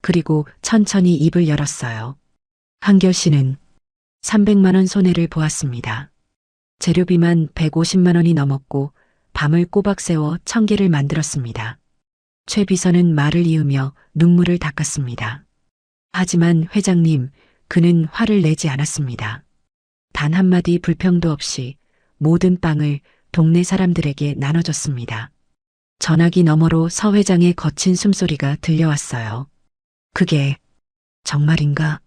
그리고 천천히 입을 열었어요. 한결 씨는 300만 원 손해를 보았습니다. 재료비만 150만 원이 넘었고 밤을 꼬박 새워 1000개를 만들었습니다. 최 비서는 말을 이으며 눈물을 닦았습니다. 하지만 회장님, 그는 화를 내지 않았습니다. 단 한마디 불평도 없이 모든 빵을 동네 사람들에게 나눠줬습니다. 전화기 너머로 서 회장의 거친 숨소리가 들려왔어요. 그게 정말인가?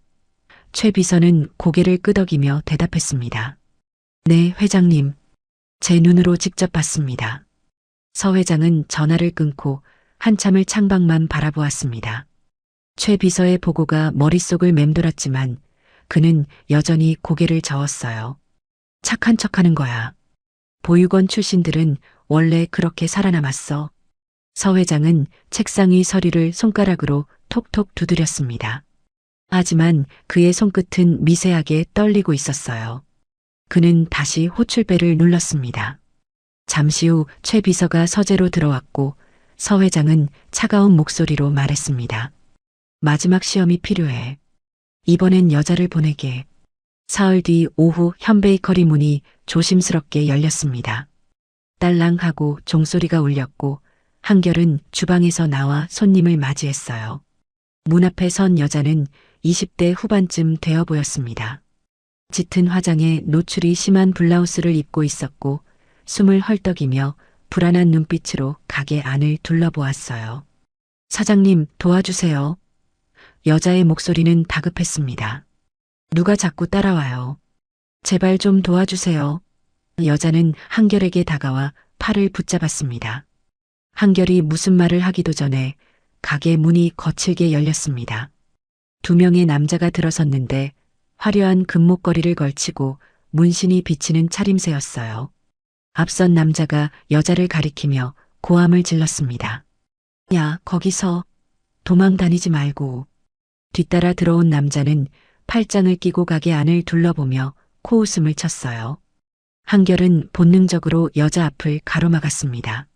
최 비서는 고개를 끄덕이며 대답했습니다. 네, 회장님. 제 눈으로 직접 봤습니다. 서 회장은 전화를 끊고 한참을 창밖만 바라보았습니다. 최 비서의 보고가 머릿속을 맴돌았지만 그는 여전히 고개를 저었어요. 착한 척하는 거야. 보육원 출신들은 원래 그렇게 살아남았어. 서 회장은 책상 위 서류를 손가락으로 톡톡 두드렸습니다. 하지만 그의 손끝은 미세하게 떨리고 있었어요. 그는 다시 호출배를 눌렀습니다. 잠시 후 최 비서가 서재로 들어왔고 서 회장은 차가운 목소리로 말했습니다. 마지막 시험이 필요해. 이번엔 여자를 보내게. 사흘 뒤 오후 현베이커리 문이 조심스럽게 열렸습니다. 딸랑하고 종소리가 울렸고 한결은 주방에서 나와 손님을 맞이했어요. 문 앞에 선 여자는 20대 후반쯤 되어 보였습니다. 짙은 화장에 노출이 심한 블라우스를 입고 있었고 숨을 헐떡이며 불안한 눈빛으로 가게 안을 둘러보았어요. 사장님, 도와주세요. 여자의 목소리는 다급했습니다. 누가 자꾸 따라와요. 제발 좀 도와주세요. 여자는 한결에게 다가와 팔을 붙잡았습니다. 한결이 무슨 말을 하기도 전에 가게 문이 거칠게 열렸습니다. 2명의 남자가 들어섰는데 화려한 금목걸이를 걸치고 문신이 비치는 차림새였어요. 앞선 남자가 여자를 가리키며 고함을 질렀습니다. 야, 거기서 도망 다니지 말고. 뒤따라 들어온 남자는 팔짱을 끼고 가게 안을 둘러보며 코웃음을 쳤어요. 한결은 본능적으로 여자 앞을 가로막았습니다.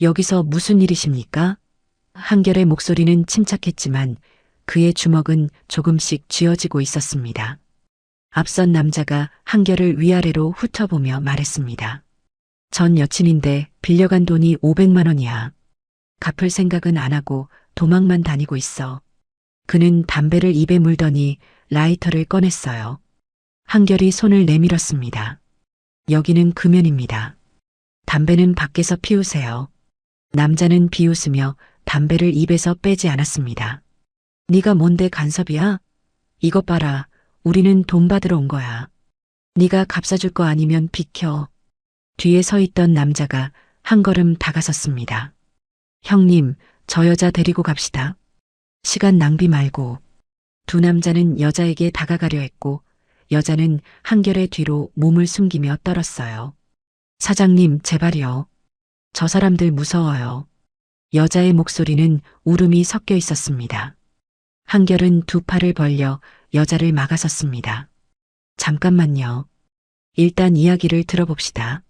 여기서 무슨 일이십니까? 한결의 목소리는 침착했지만 그의 주먹은 조금씩 쥐어지고 있었습니다. 앞선 남자가 한결을 위아래로 훑어보며 말했습니다. 전 여친인데 빌려간 돈이 500만 원이야. 갚을 생각은 안 하고 도망만 다니고 있어. 그는 담배를 입에 물더니 라이터를 꺼냈어요. 한결이 손을 내밀었습니다. 여기는 금연입니다. 담배는 밖에서 피우세요. 남자는 비웃으며 담배를 입에서 빼지 않았습니다. 네가 뭔데 간섭이야? 이것 봐라. 우리는 돈 받으러 온 거야. 네가 값사줄 거 아니면 비켜. 뒤에 서 있던 남자가 한 걸음 다가섰습니다. 형님, 저 여자 데리고 갑시다. 시간 낭비 말고. 두 남자는 여자에게 다가가려 했고 여자는 한결의 뒤로 몸을 숨기며 떨었어요. 사장님, 제발요. 저 사람들 무서워요. 여자의 목소리는 울음이 섞여 있었습니다. 한결은 두 팔을 벌려 여자를 막아섰습니다. 잠깐만요. 일단 이야기를 들어봅시다.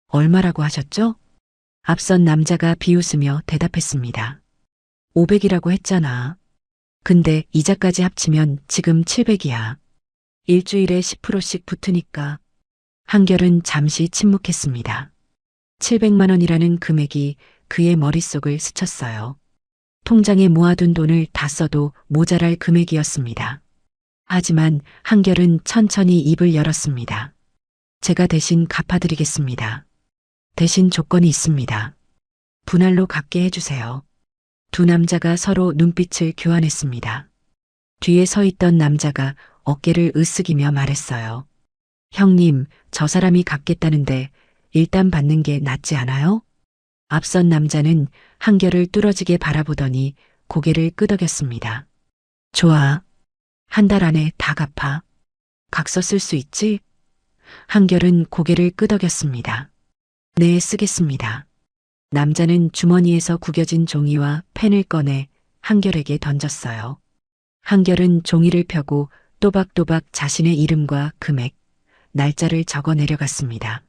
얼마라고 하셨죠? 앞선 남자가 비웃으며 대답했습니다. 500이라고 했잖아. 근데 이자까지 합치면 지금 700이야. 일주일에 10%씩 붙으니까. 한결은 잠시 침묵했습니다. 700만 원이라는 금액이 그의 머릿속을 스쳤어요. 통장에 모아둔 돈을 다 써도 모자랄 금액이었습니다. 하지만 한결은 천천히 입을 열었습니다. 제가 대신 갚아드리겠습니다. 대신 조건이 있습니다. 분할로 갚게 해주세요. 두 남자가 서로 눈빛을 교환했습니다. 뒤에 서 있던 남자가 어깨를 으쓱이며 말했어요. 형님, 저 사람이 갚겠다는데 일단 받는 게 낫지 않아요? 앞선 남자는 한결을 뚫어지게 바라보더니 고개를 끄덕였습니다. 좋아. 한 달 안에 다 갚아. 각서 쓸 수 있지? 한결은 고개를 끄덕였습니다. 네, 쓰겠습니다. 남자는 주머니에서 구겨진 종이와 펜을 꺼내 한결에게 던졌어요. 한결은 종이를 펴고 또박또박 자신의 이름과 금액, 날짜를 적어 내려갔습니다.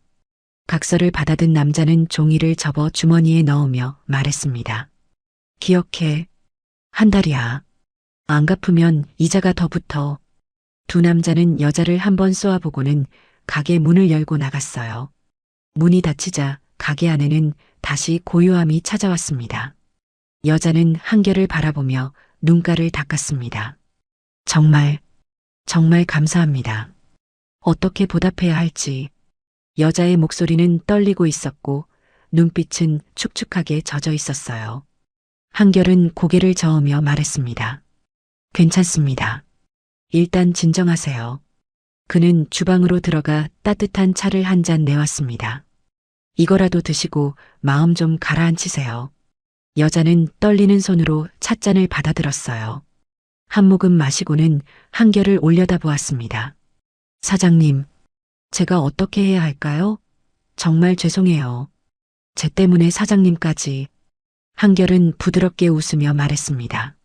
각서를 받아든 남자는 종이를 접어 주머니에 넣으며 말했습니다. 기억해. 한 달이야. 안 갚으면 이자가 더 붙어. 두 남자는 여자를 한번 쏘아보고는 가게 문을 열고 나갔어요. 문이 닫히자 가게 안에는 다시 고요함이 찾아왔습니다. 여자는 한결을 바라보며 눈가를 닦았습니다. 정말 감사합니다. 어떻게 보답해야 할지. 여자의 목소리는 떨리고 있었고 눈빛은 축축하게 젖어 있었어요. 한결은 고개를 저으며 말했습니다. 괜찮습니다. 일단 진정하세요. 그는 주방으로 들어가 따뜻한 차를 한 잔 내왔습니다. 이거라도 드시고 마음 좀 가라앉히세요. 여자는 떨리는 손으로 찻잔을 받아들었어요. 한 모금 마시고는 한결을 올려다보았습니다. 사장님, 제가 어떻게 해야 할까요? 정말 죄송해요. 제 때문에 사장님까지. 한결은 부드럽게 웃으며 말했습니다.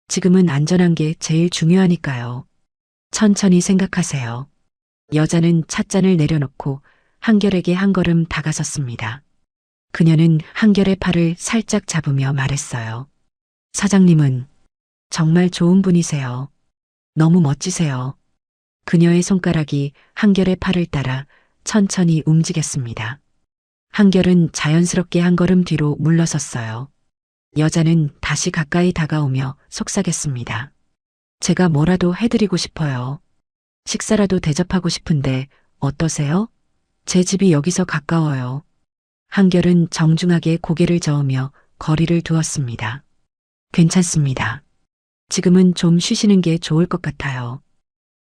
지금은 안전한 게 제일 중요하니까요. 천천히 생각하세요. 여자는 찻잔을 내려놓고 한결에게 한 걸음 다가섰습니다. 그녀는 한결의 팔을 살짝 잡으며 말했어요. 사장님은 정말 좋은 분이세요. 너무 멋지세요. 그녀의 손가락이 한결의 팔을 따라 천천히 움직였습니다. 한결은 자연스럽게 한 걸음 뒤로 물러섰어요. 여자는 다시 가까이 다가오며 속삭였습니다. 제가 뭐라도 해드리고 싶어요. 식사라도 대접하고 싶은데 어떠세요? 제 집이 여기서 가까워요. 한결은 정중하게 고개를 저으며 거리를 두었습니다. 괜찮습니다. 지금은 좀 쉬시는 게 좋을 것 같아요.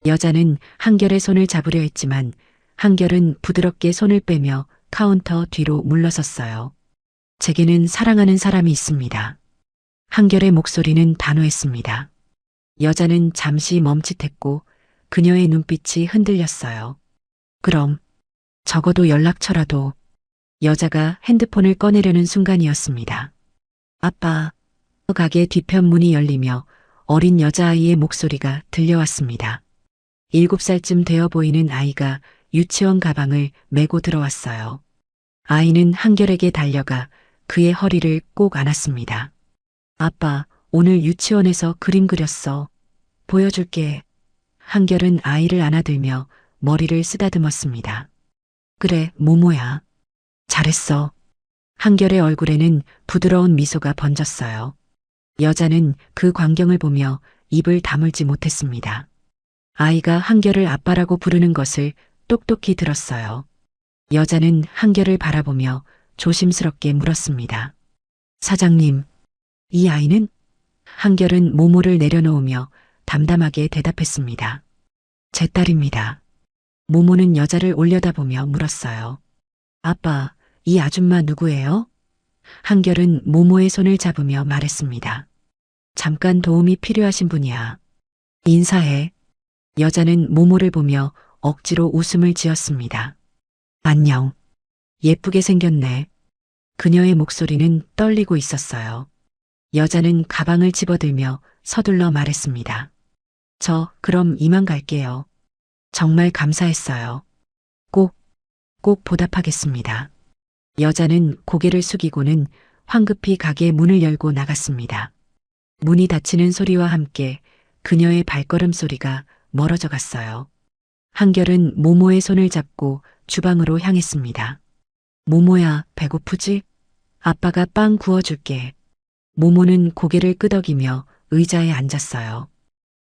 여자는 한결의 손을 잡으려 했지만 한결은 부드럽게 손을 빼며 카운터 뒤로 물러섰어요. 제게는 사랑하는 사람이 있습니다. 한결의 목소리는 단호했습니다. 여자는 잠시 멈칫했고 그녀의 눈빛이 흔들렸어요. 그럼 적어도 연락처라도. 여자가 핸드폰을 꺼내려는 순간이었습니다. 아빠. 가게 뒤편 문이 열리며 어린 여자아이의 목소리가 들려왔습니다. 7살쯤 되어 보이는 아이가 유치원 가방을 메고 들어왔어요. 아이는 한결에게 달려가 그의 허리를 꼭 안았습니다. 아빠, 오늘 유치원에서 그림 그렸어. 보여줄게. 한결은 아이를 안아들며 머리를 쓰다듬었습니다. 그래, 모모야. 잘했어. 한결의 얼굴에는 부드러운 미소가 번졌어요. 여자는 그 광경을 보며 입을 다물지 못했습니다. 아이가 한결을 아빠라고 부르는 것을 똑똑히 들었어요. 여자는 한결을 바라보며 조심스럽게 물었습니다. 사장님, 이 아이는? 한결은 모모를 내려놓으며 담담하게 대답했습니다. 제 딸입니다. 모모는 여자를 올려다보며 물었어요. 아빠, 이 아줌마 누구예요? 한결은 모모의 손을 잡으며 말했습니다. 잠깐 도움이 필요하신 분이야. 인사해. 여자는 모모를 보며 억지로 웃음을 지었습니다. 안녕. 예쁘게 생겼네. 그녀의 목소리는 떨리고 있었어요. 여자는 가방을 집어들며 서둘러 말했습니다. 저 그럼 이만 갈게요. 정말 감사했어요. 꼭 보답하겠습니다. 여자는 고개를 숙이고는 황급히 가게 문을 열고 나갔습니다. 문이 닫히는 소리와 함께 그녀의 발걸음 소리가 멀어져 갔어요. 한결은 모모의 손을 잡고 주방으로 향했습니다. 모모야, 배고프지? 아빠가 빵 구워줄게. 모모는 고개를 끄덕이며 의자에 앉았어요.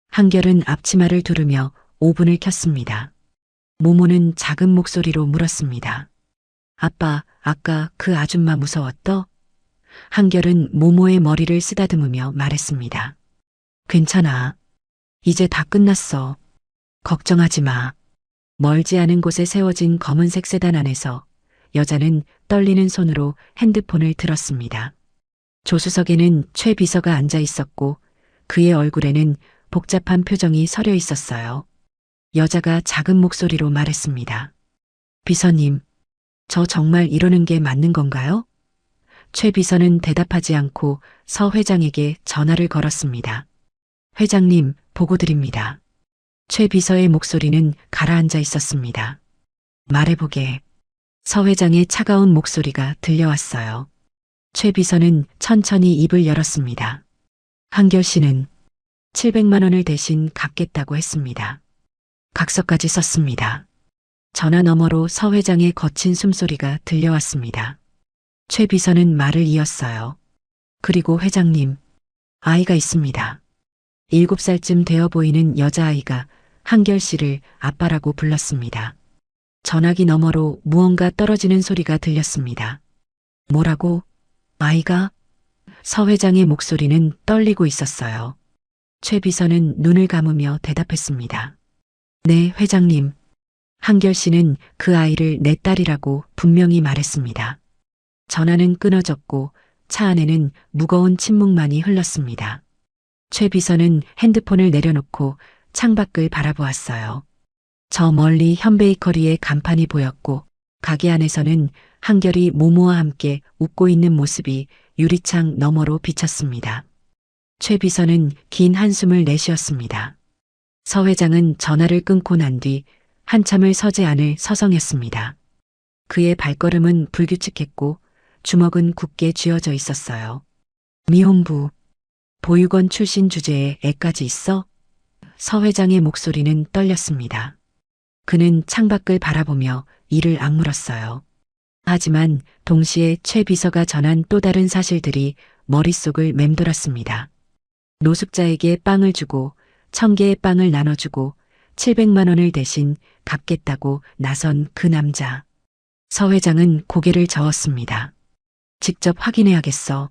한결은 앞치마를 두르며 오븐을 켰습니다. 모모는 작은 목소리로 물었습니다. 아빠, 아까 그 아줌마 무서웠어? 한결은 모모의 머리를 쓰다듬으며 말했습니다. 괜찮아. 이제 다 끝났어. 걱정하지 마. 멀지 않은 곳에 세워진 검은색 세단 안에서 여자는 떨리는 손으로 핸드폰을 들었습니다. 조수석에는 최 비서가 앉아 있었고 그의 얼굴에는 복잡한 표정이 서려 있었어요. 여자가 작은 목소리로 말했습니다. 비서님, 저 정말 이러는 게 맞는 건가요? 최 비서는 대답하지 않고 서 회장에게 전화를 걸었습니다. 회장님, 보고 드립니다. 최 비서의 목소리는 가라앉아 있었습니다. 말해보게. 서 회장의 차가운 목소리가 들려왔어요. 최 비서는 천천히 입을 열었습니다. 한결 씨는 700만 원을 대신 갚겠다고 했습니다. 각서까지 썼습니다. 전화 너머로 서 회장의 거친 숨소리가 들려왔습니다. 최 비서는 말을 이었어요. 그리고 회장님, 아이가 있습니다. 7살쯤 되어 보이는 여자아이가 한결 씨를 아빠라고 불렀습니다. 전화기 너머로 무언가 떨어지는 소리가 들렸습니다. 뭐라고? 아이가? 서 회장의 목소리는 떨리고 있었어요. 최 비서는 눈을 감으며 대답했습니다. 네, 회장님. 한결 씨는 그 아이를 내 딸이라고 분명히 말했습니다. 전화는 끊어졌고 차 안에는 무거운 침묵만이 흘렀습니다. 최 비서는 핸드폰을 내려놓고 창밖을 바라보았어요. 저 멀리 현베이커리의 간판이 보였고 가게 안에서는 한결이 모모와 함께 웃고 있는 모습이 유리창 너머로 비쳤습니다. 최 비서는 긴 한숨을 내쉬었습니다. 서 회장은 전화를 끊고 난 뒤 한참을 서재 안을 서성였습니다. 그의 발걸음은 불규칙했고 주먹은 굳게 쥐어져 있었어요. 미혼부, 보육원 출신 주제에 애까지 있어? 서 회장의 목소리는 떨렸습니다. 그는 창밖을 바라보며 이를 악물었어요. 하지만 동시에 최 비서가 전한 또 다른 사실들이 머릿속을 맴돌았습니다. 노숙자에게 빵을 주고 1000개의 빵을 나눠주고 700만 원을 대신 갚겠다고 나선 그 남자. 서 회장은 고개를 저었습니다. 직접 확인해야겠어.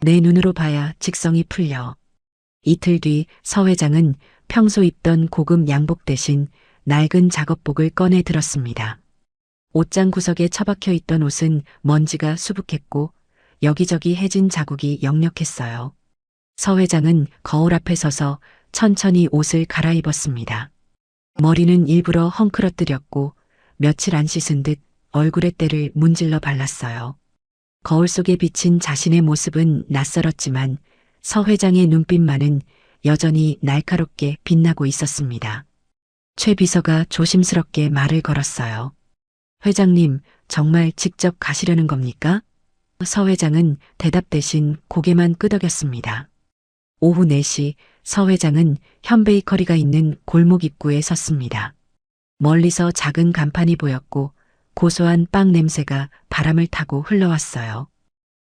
내 눈으로 봐야 직성이 풀려. 이틀 뒤 서 회장은 평소 입던 고급 양복 대신 낡은 작업복을 꺼내 들었습니다. 옷장 구석에 처박혀 있던 옷은 먼지가 수북했고 여기저기 해진 자국이 역력했어요. 서 회장은 거울 앞에 서서 천천히 옷을 갈아입었습니다. 머리는 일부러 헝클어뜨렸고 며칠 안 씻은 듯 얼굴에 때를 문질러 발랐어요. 거울 속에 비친 자신의 모습은 낯설었지만 서 회장의 눈빛만은 여전히 날카롭게 빛나고 있었습니다. 최 비서가 조심스럽게 말을 걸었어요. 회장님, 정말 직접 가시려는 겁니까? 서 회장은 대답 대신 고개만 끄덕였습니다. 오후 4시 서 회장은 현베이커리가 있는 골목 입구에 섰습니다. 멀리서 작은 간판이 보였고 고소한 빵 냄새가 바람을 타고 흘러왔어요.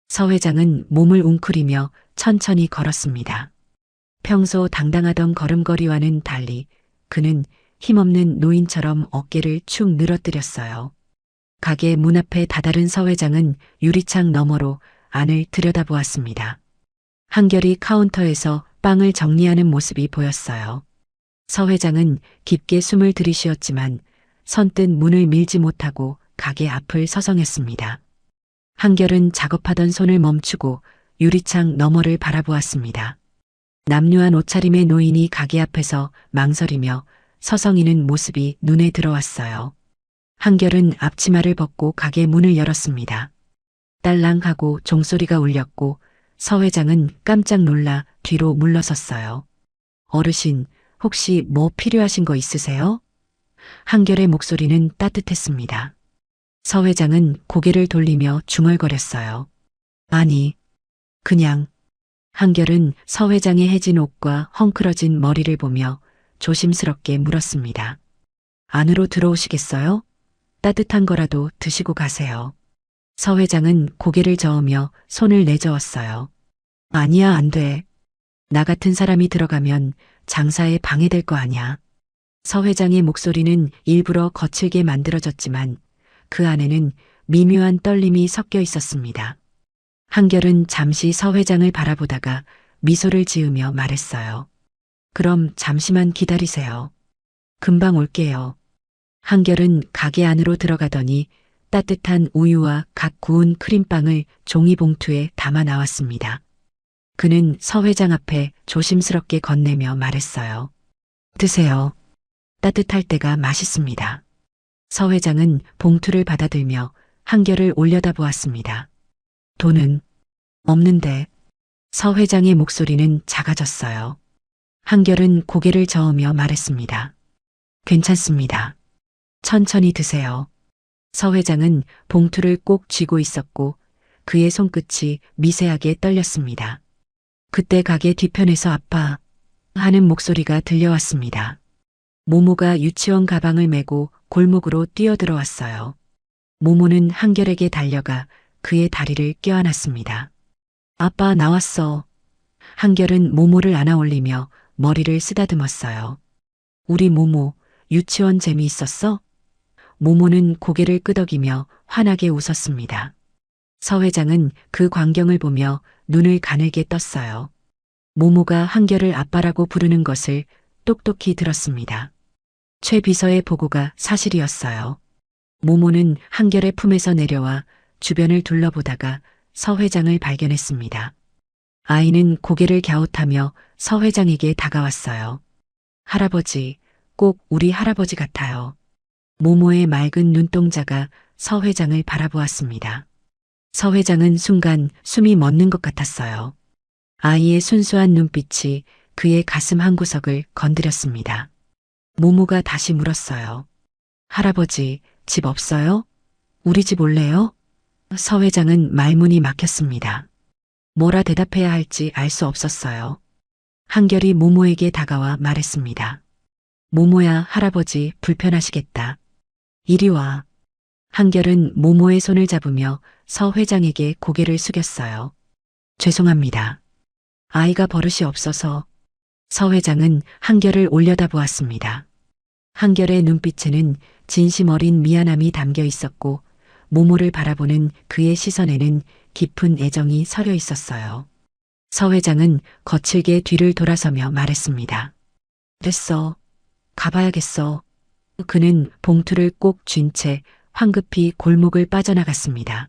서 회장은 몸을 웅크리며 천천히 걸었습니다. 평소 당당하던 걸음걸이와는 달리 그는 힘없는 노인처럼 어깨를 축 늘어뜨렸어요. 가게 문 앞에 다다른 서 회장은 유리창 너머로 안을 들여다보았습니다. 한결이 카운터에서 빵을 정리하는 모습이 보였어요. 서 회장은 깊게 숨을 들이쉬었지만 선뜻 문을 밀지 못하고 가게 앞을 서성였습니다. 한결은 작업하던 손을 멈추고 유리창 너머를 바라보았습니다. 남루한 옷차림의 노인이 가게 앞에서 망설이며 서성이는 모습이 눈에 들어왔어요. 한결은 앞치마를 벗고 가게 문을 열었습니다. 딸랑하고 종소리가 울렸고 서 회장은 깜짝 놀라 뒤로 물러섰어요. 어르신, 혹시 뭐 필요하신 거 있으세요? 한결의 목소리는 따뜻했습니다. 서 회장은 고개를 돌리며 중얼거렸어요. 아니, 그냥. 한결은 서 회장의 해진 옷과 헝클어진 머리를 보며 조심스럽게 물었습니다. 안으로 들어오시겠어요? 따뜻한 거라도 드시고 가세요. 서 회장은 고개를 저으며 손을 내저었어요. 아니야, 안 돼. 나 같은 사람이 들어가면 장사에 방해될 거 아냐. 서 회장의 목소리는 일부러 거칠게 만들어졌지만 그 안에는 미묘한 떨림이 섞여 있었습니다. 한결은 잠시 서 회장을 바라보다가 미소를 지으며 말했어요. 그럼 잠시만 기다리세요. 금방 올게요. 한결은 가게 안으로 들어가더니 따뜻한 우유와 갓 구운 크림빵을 종이봉투에 담아 나왔습니다. 그는 서 회장 앞에 조심스럽게 건네며 말했어요. 드세요. 따뜻할 때가 맛있습니다. 서 회장은 봉투를 받아들며 한결을 올려다보았습니다. 돈은 없는데. 서 회장의 목소리는 작아졌어요. 한결은 고개를 저으며 말했습니다. 괜찮습니다. 천천히 드세요. 서 회장은 봉투를 꼭 쥐고 있었고 그의 손끝이 미세하게 떨렸습니다. 그때 가게 뒤편에서 아빠 하는 목소리가 들려왔습니다. 모모가 유치원 가방을 메고 골목으로 뛰어들어왔어요. 모모는 한결에게 달려가 그의 다리를 껴안았습니다. 아빠 나왔어. 한결은 모모를 안아 올리며 머리를 쓰다듬었어요. 우리 모모, 유치원 재미있었어? 모모는 고개를 끄덕이며 환하게 웃었습니다. 서 회장은 그 광경을 보며 눈을 가늘게 떴어요. 모모가 한결을 아빠라고 부르는 것을 똑똑히 들었습니다. 최 비서의 보고가 사실이었어요. 모모는 한결의 품에서 내려와 주변을 둘러보다가 서 회장을 발견했습니다. 아이는 고개를 갸웃하며 서 회장에게 다가왔어요. 할아버지, 꼭 우리 할아버지 같아요. 모모의 맑은 눈동자가 서 회장을 바라보았습니다. 서 회장은 순간 숨이 멎는 것 같았어요. 아이의 순수한 눈빛이 그의 가슴 한구석을 건드렸습니다. 모모가 다시 물었어요. 할아버지, 집 없어요? 우리 집 올래요? 서 회장은 말문이 막혔습니다. 뭐라 대답해야 할지 알 수 없었어요. 한결이 모모에게 다가와 말했습니다. 모모야, 할아버지 불편하시겠다. 이리 와. 한결은 모모의 손을 잡으며 서 회장에게 고개를 숙였어요. 죄송합니다. 아이가 버릇이 없어서. 서 회장은 한결을 올려다보았습니다. 한결의 눈빛에는 진심 어린 미안함이 담겨 있었고 모모를 바라보는 그의 시선에는 깊은 애정이 서려 있었어요. 서 회장은 거칠게 뒤를 돌아서며 말했습니다. 됐어. 가봐야겠어. 그는 봉투를 꼭 쥔 채 황급히 골목을 빠져나갔습니다.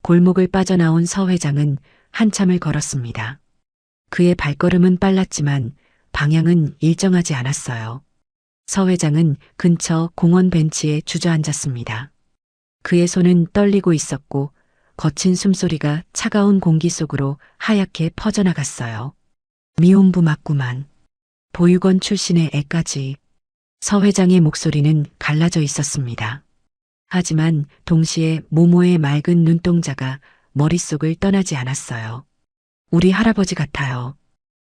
골목을 빠져나온 서 회장은 한참을 걸었습니다. 그의 발걸음은 빨랐지만 방향은 일정하지 않았어요. 서 회장은 근처 공원 벤치에 주저앉았습니다. 그의 손은 떨리고 있었고 거친 숨소리가 차가운 공기 속으로 하얗게 퍼져나갔어요. 미혼부 맞구만. 보육원 출신의 애까지. 서 회장의 목소리는 갈라져 있었습니다. 하지만 동시에 모모의 맑은 눈동자가 머릿속을 떠나지 않았어요. 우리 할아버지 같아요.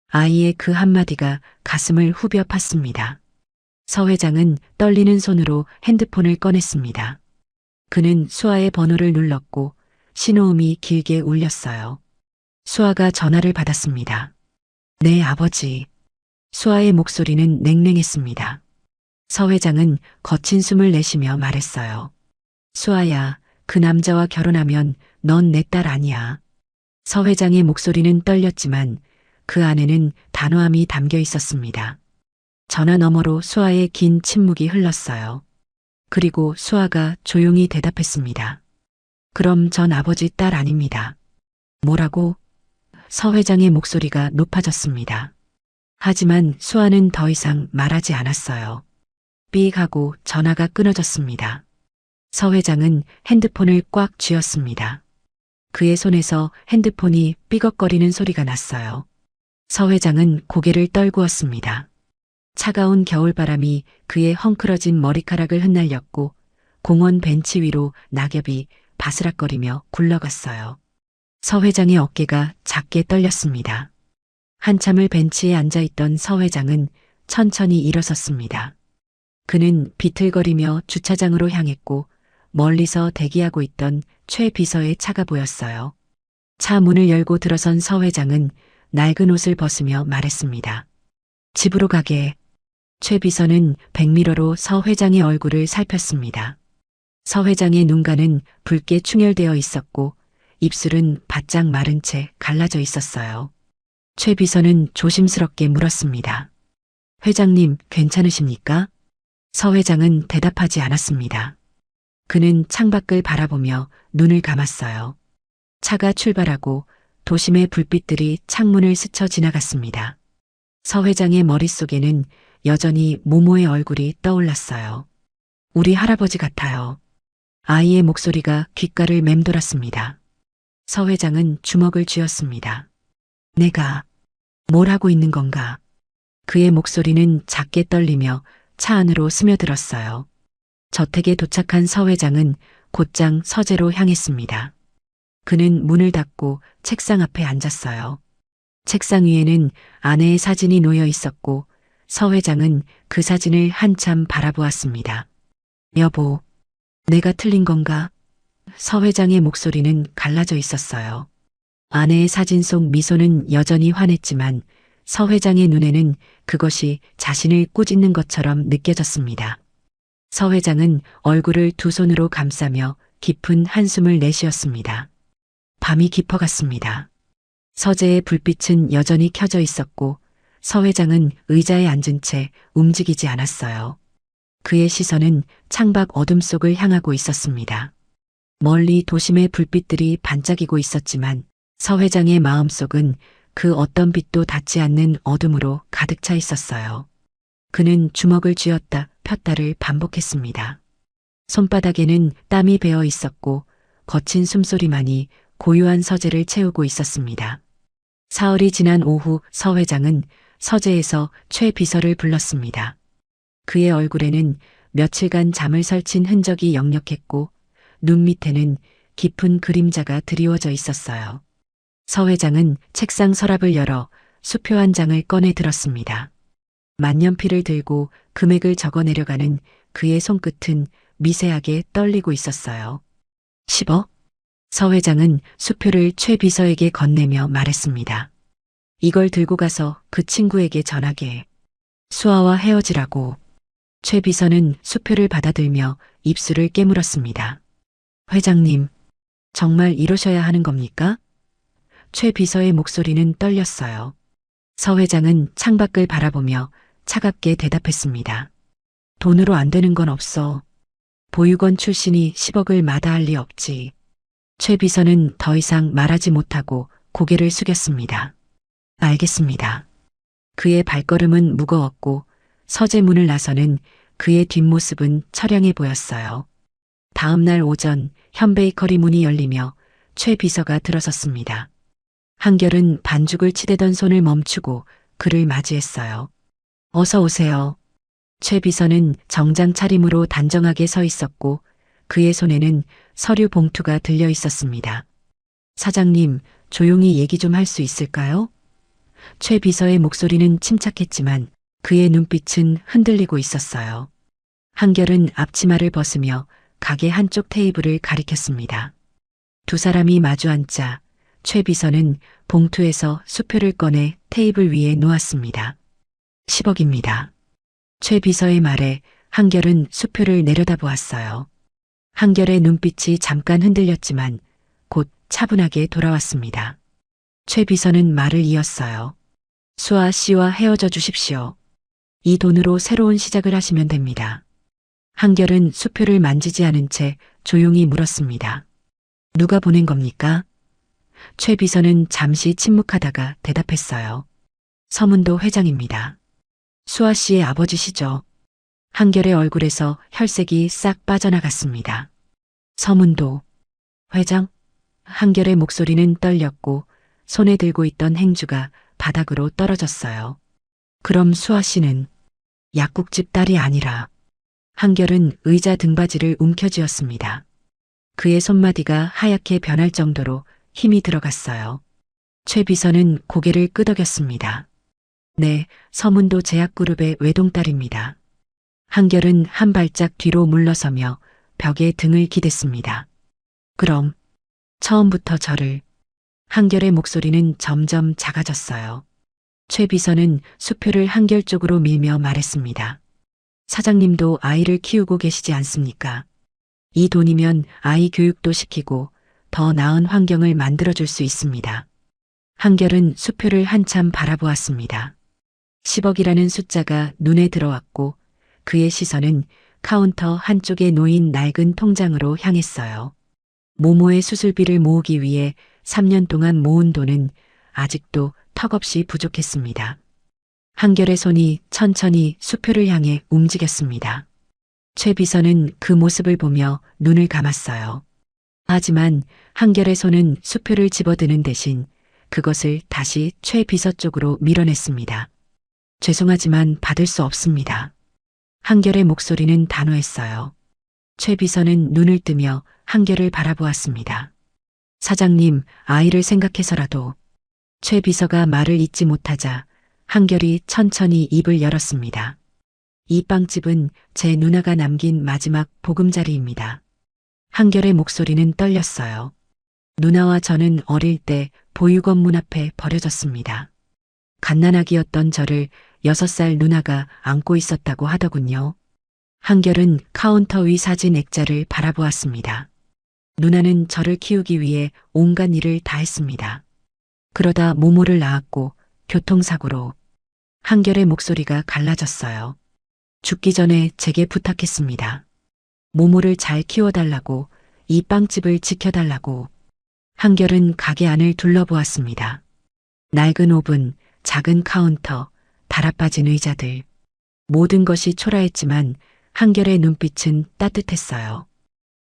아이의 그 한마디가 가슴을 후벼 팠습니다. 서 회장은 떨리는 손으로 핸드폰을 꺼냈습니다. 그는 수아의 번호를 눌렀고 신호음이 길게 울렸어요. 수아가 전화를 받았습니다. 네, 아버지. 수아의 목소리는 냉랭했습니다. 서 회장은 거친 숨을 내쉬며 말했어요. 수아야, 그 남자와 결혼하면 넌 내 딸 아니야. 서 회장의 목소리는 떨렸지만 그 안에는 단호함이 담겨 있었습니다. 전화 너머로 수아의 긴 침묵이 흘렀어요. 그리고 수아가 조용히 대답했습니다. 그럼 전 아버지 딸 아닙니다. 뭐라고? 서 회장의 목소리가 높아졌습니다. 하지만 수아는 더 이상 말하지 않았어요. 삑 하고 전화가 끊어졌습니다. 서 회장은 핸드폰을 꽉 쥐었습니다. 그의 손에서 핸드폰이 삐걱거리는 소리가 났어요. 서 회장은 고개를 떨구었습니다. 차가운 겨울바람이 그의 헝클어진 머리카락을 흩날렸고 공원 벤치 위로 낙엽이 바스락거리며 굴러갔어요. 서 회장의 어깨가 작게 떨렸습니다. 한참을 벤치에 앉아있던 서 회장은 천천히 일어섰습니다. 그는 비틀거리며 주차장으로 향했고 멀리서 대기하고 있던 최 비서의 차가 보였어요. 차 문을 열고 들어선 서 회장은 낡은 옷을 벗으며 말했습니다. 집으로 가게. 최 비서는 백미러로 서 회장의 얼굴을 살폈습니다. 서 회장의 눈가는 붉게 충혈되어 있었고 입술은 바짝 마른 채 갈라져 있었어요. 최 비서는 조심스럽게 물었습니다. 회장님, 괜찮으십니까? 서 회장은 대답하지 않았습니다. 그는 창밖을 바라보며 눈을 감았어요. 차가 출발하고 도심의 불빛들이 창문을 스쳐 지나갔습니다. 서 회장의 머릿속에는 여전히 모모의 얼굴이 떠올랐어요. 우리 할아버지 같아요. 아이의 목소리가 귓가를 맴돌았습니다. 서 회장은 주먹을 쥐었습니다. 내가 뭘 하고 있는 건가? 그의 목소리는 작게 떨리며 차 안으로 스며들었어요. 저택에 도착한 서 회장은 곧장 서재로 향했습니다. 그는 문을 닫고 책상 앞에 앉았어요. 책상 위에는 아내의 사진이 놓여 있었고 서 회장은 그 사진을 한참 바라보았습니다. 여보, 내가 틀린 건가? 서 회장의 목소리는 갈라져 있었어요. 아내의 사진 속 미소는 여전히 환했지만 서 회장의 눈에는 그것이 자신을 꾸짖는 것처럼 느껴졌습니다. 서 회장은 얼굴을 두 손으로 감싸며 깊은 한숨을 내쉬었습니다. 밤이 깊어갔습니다. 서재의 불빛은 여전히 켜져 있었고 서 회장은 의자에 앉은 채 움직이지 않았어요. 그의 시선은 창밖 어둠 속을 향하고 있었습니다. 멀리 도심의 불빛들이 반짝이고 있었지만 서 회장의 마음속은 그 어떤 빛도 닿지 않는 어둠으로 가득 차 있었어요. 그는 주먹을 쥐었다 폈다를 반복했습니다. 손바닥에는 땀이 배어 있었고 거친 숨소리만이 고요한 서재를 채우고 있었습니다. 사흘이 지난 오후 서 회장은 서재에서 최 비서를 불렀습니다. 그의 얼굴에는 며칠간 잠을 설친 흔적이 역력했고 눈 밑에는 깊은 그림자가 드리워져 있었어요. 서 회장은 책상 서랍을 열어 수표 한 장을 꺼내 들었습니다. 만년필을 들고 금액을 적어내려가는 그의 손끝은 미세하게 떨리고 있었어요. 10억? 서 회장은 수표를 최 비서에게 건네며 말했습니다. 이걸 들고 가서 그 친구에게 전하게. 수아와 헤어지라고. 최 비서는 수표를 받아들며 입술을 깨물었습니다. 회장님, 정말 이러셔야 하는 겁니까? 최 비서의 목소리는 떨렸어요. 서 회장은 창밖을 바라보며 차갑게 대답했습니다. 돈으로 안 되는 건 없어. 보육원 출신이 10억을 마다할 리 없지. 최 비서는 더 이상 말하지 못하고 고개를 숙였습니다. 알겠습니다. 그의 발걸음은 무거웠고 서재 문을 나서는 그의 뒷모습은 처량해 보였어요. 다음 날 오전 현베이커리 문이 열리며 최 비서가 들어섰습니다. 한결은 반죽을 치대던 손을 멈추고 그를 맞이했어요. 어서 오세요. 최 비서는 정장 차림으로 단정하게 서 있었고 그의 손에는 서류 봉투가 들려 있었습니다. 사장님, 조용히 얘기 좀 할 수 있을까요? 최 비서의 목소리는 침착했지만 그의 눈빛은 흔들리고 있었어요. 한결은 앞치마를 벗으며 가게 한쪽 테이블을 가리켰습니다. 두 사람이 마주 앉자 최 비서는 봉투에서 수표를 꺼내 테이블 위에 놓았습니다. 10억입니다. 최 비서의 말에 한결은 수표를 내려다보았어요. 한결의 눈빛이 잠깐 흔들렸지만 곧 차분하게 돌아왔습니다. 최 비서는 말을 이었어요. 수아 씨와 헤어져 주십시오. 이 돈으로 새로운 시작을 하시면 됩니다. 한결은 수표를 만지지 않은 채 조용히 물었습니다. 누가 보낸 겁니까? 최 비서는 잠시 침묵하다가 대답했어요. 서문도 회장입니다. 수아 씨의 아버지시죠. 한결의 얼굴에서 혈색이 싹 빠져나갔습니다. 서문도 회장? 한결의 목소리는 떨렸고 손에 들고 있던 행주가 바닥으로 떨어졌어요. 그럼 수아 씨는 약국집 딸이 아니라 한결은 의자 등받이를 움켜쥐었습니다. 그의 손마디가 하얗게 변할 정도로 힘이 들어갔어요. 최 비서는 고개를 끄덕였습니다. 네, 서문도 제약그룹의 외동딸입니다. 한결은 한 발짝 뒤로 물러서며 벽에 등을 기댔습니다. 그럼 처음부터 저를. 한결의 목소리는 점점 작아졌어요. 최 비서는 수표를 한결 쪽으로 밀며 말했습니다. 사장님도 아이를 키우고 계시지 않습니까? 이 돈이면 아이 교육도 시키고 더 나은 환경을 만들어줄 수 있습니다. 한결은 수표를 한참 바라보았습니다. 10억이라는 숫자가 눈에 들어왔고 그의 시선은 카운터 한쪽에 놓인 낡은 통장으로 향했어요. 모모의 수술비를 모으기 위해 3년 동안 모은 돈은 아직도 턱없이 부족했습니다. 한결의 손이 천천히 수표를 향해 움직였습니다. 최 비서는 그 모습을 보며 눈을 감았어요. 하지만 한결의 손은 수표를 집어드는 대신 그것을 다시 최 비서 쪽으로 밀어냈습니다. 죄송하지만 받을 수 없습니다. 한결의 목소리는 단호했어요. 최 비서는 눈을 뜨며 한결을 바라보았습니다. 사장님, 아이를 생각해서라도. 최 비서가 말을 잇지 못하자 한결이 천천히 입을 열었습니다. 이 빵집은 제 누나가 남긴 마지막 보금자리입니다. 한결의 목소리는 떨렸어요. 누나와 저는 어릴 때 보육원 문 앞에 버려졌습니다. 갓난아기였던 저를 6살 누나가 안고 있었다고 하더군요. 한결은 카운터 위 사진 액자를 바라보았습니다. 누나는 저를 키우기 위해 온갖 일을 다 했습니다. 그러다 모모를 낳았고 교통사고로. 한결의 목소리가 갈라졌어요. 죽기 전에 제게 부탁했습니다. 모모를 잘 키워달라고, 이 빵집을 지켜달라고. 한결은 가게 안을 둘러보았습니다. 낡은 오븐, 작은 카운터, 달아빠진 의자들. 모든 것이 초라했지만 한결의 눈빛은 따뜻했어요.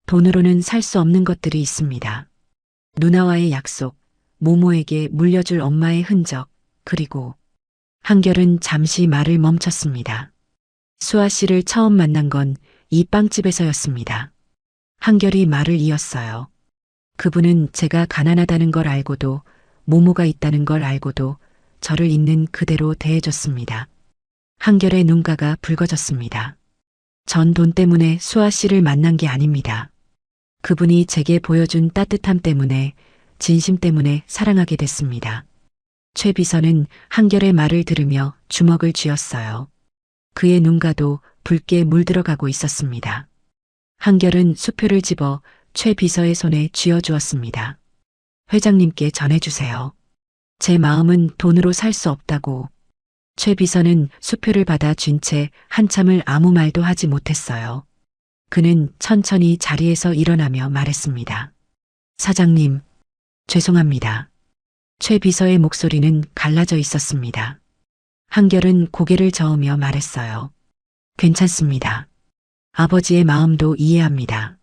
돈으로는 살 수 없는 것들이 있습니다. 누나와의 약속, 모모에게 물려줄 엄마의 흔적, 그리고 한결은 잠시 말을 멈췄습니다. 수아 씨를 처음 만난 건 이 빵집에서였습니다. 한결이 말을 이었어요. 그분은 제가 가난하다는 걸 알고도 모모가 있다는 걸 알고도 저를 있는 그대로 대해줬습니다. 한결의 눈가가 붉어졌습니다. 전 돈 때문에 수아 씨를 만난 게 아닙니다. 그분이 제게 보여준 따뜻함 때문에, 진심 때문에 사랑하게 됐습니다. 최 비서는 한결의 말을 들으며 주먹을 쥐었어요. 그의 눈가도 붉게 물들어가고 있었습니다. 한결은 수표를 집어 최 비서의 손에 쥐어주었습니다. 회장님께 전해주세요. 제 마음은 돈으로 살 수 없다고. 최 비서는 수표를 받아 쥔 채 한참을 아무 말도 하지 못했어요. 그는 천천히 자리에서 일어나며 말했습니다. 사장님, 죄송합니다. 최 비서의 목소리는 갈라져 있었습니다. 한결은 고개를 저으며 말했어요. 괜찮습니다. 아버지의 마음도 이해합니다.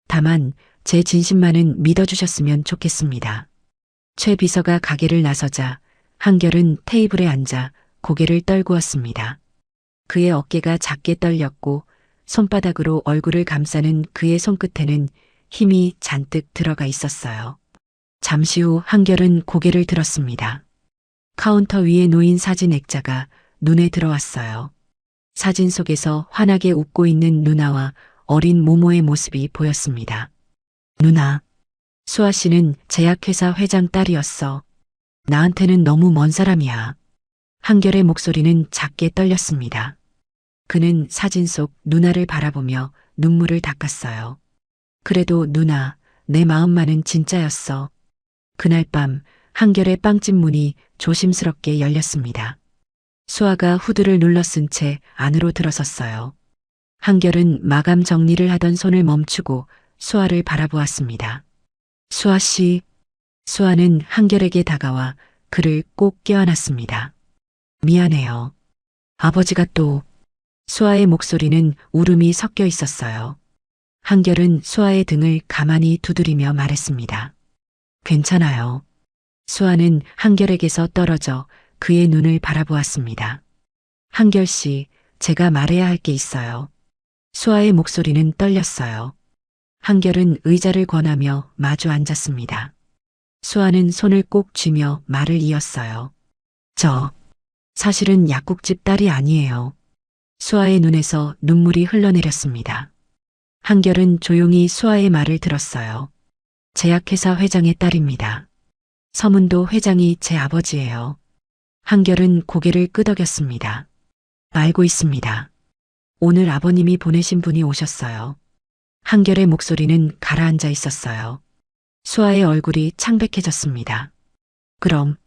다만 제 진심만은 믿어주셨으면 좋겠습니다. 최 비서가 가게를 나서자 한결은 테이블에 앉아 고개를 떨구었습니다. 그의 어깨가 작게 떨렸고 손바닥으로 얼굴을 감싸는 그의 손끝에는 힘이 잔뜩 들어가 있었어요. 잠시 후 한결은 고개를 들었습니다. 카운터 위에 놓인 사진 액자가 눈에 들어왔어요. 사진 속에서 환하게 웃고 있는 누나와 어린 모모의 모습이 보였습니다. 누나, 수아 씨는 제약회사 회장 딸이었어. 나한테는 너무 먼 사람이야. 한결의 목소리는 작게 떨렸습니다. 그는 사진 속 누나를 바라보며 눈물을 닦았어요. 그래도 누나, 내 마음만은 진짜였어. 그날 밤 한결의 빵집 문이 조심스럽게 열렸습니다. 수아가 후드를 눌러 쓴 채 안으로 들어섰어요. 한결은 마감 정리를 하던 손을 멈추고 수아를 바라보았습니다. 수아 씨. 수아는 한결에게 다가와 그를 꼭 껴안았습니다. 미안해요. 아버지가 또. 수아의 목소리는 울음이 섞여 있었어요. 한결은 수아의 등을 가만히 두드리며 말했습니다. 괜찮아요. 수아는 한결에게서 떨어져 그의 눈을 바라보았습니다. 한결 씨, 제가 말해야 할 게 있어요. 수아의 목소리는 떨렸어요. 한결은 의자를 권하며 마주 앉았습니다. 수아는 손을 꼭 쥐며 말을 이었어요. 사실은 약국집 딸이 아니에요. 수아의 눈에서 눈물이 흘러내렸습니다. 한결은 조용히 수아의 말을 들었어요. 제약회사 회장의 딸입니다. 서문도 회장이 제 아버지예요. 한결은 고개를 끄덕였습니다. 알고 있습니다. 오늘 아버님이 보내신 분이 오셨어요. 한결의 목소리는 가라앉아 있었어요. 수아의 얼굴이 창백해졌습니다. 그럼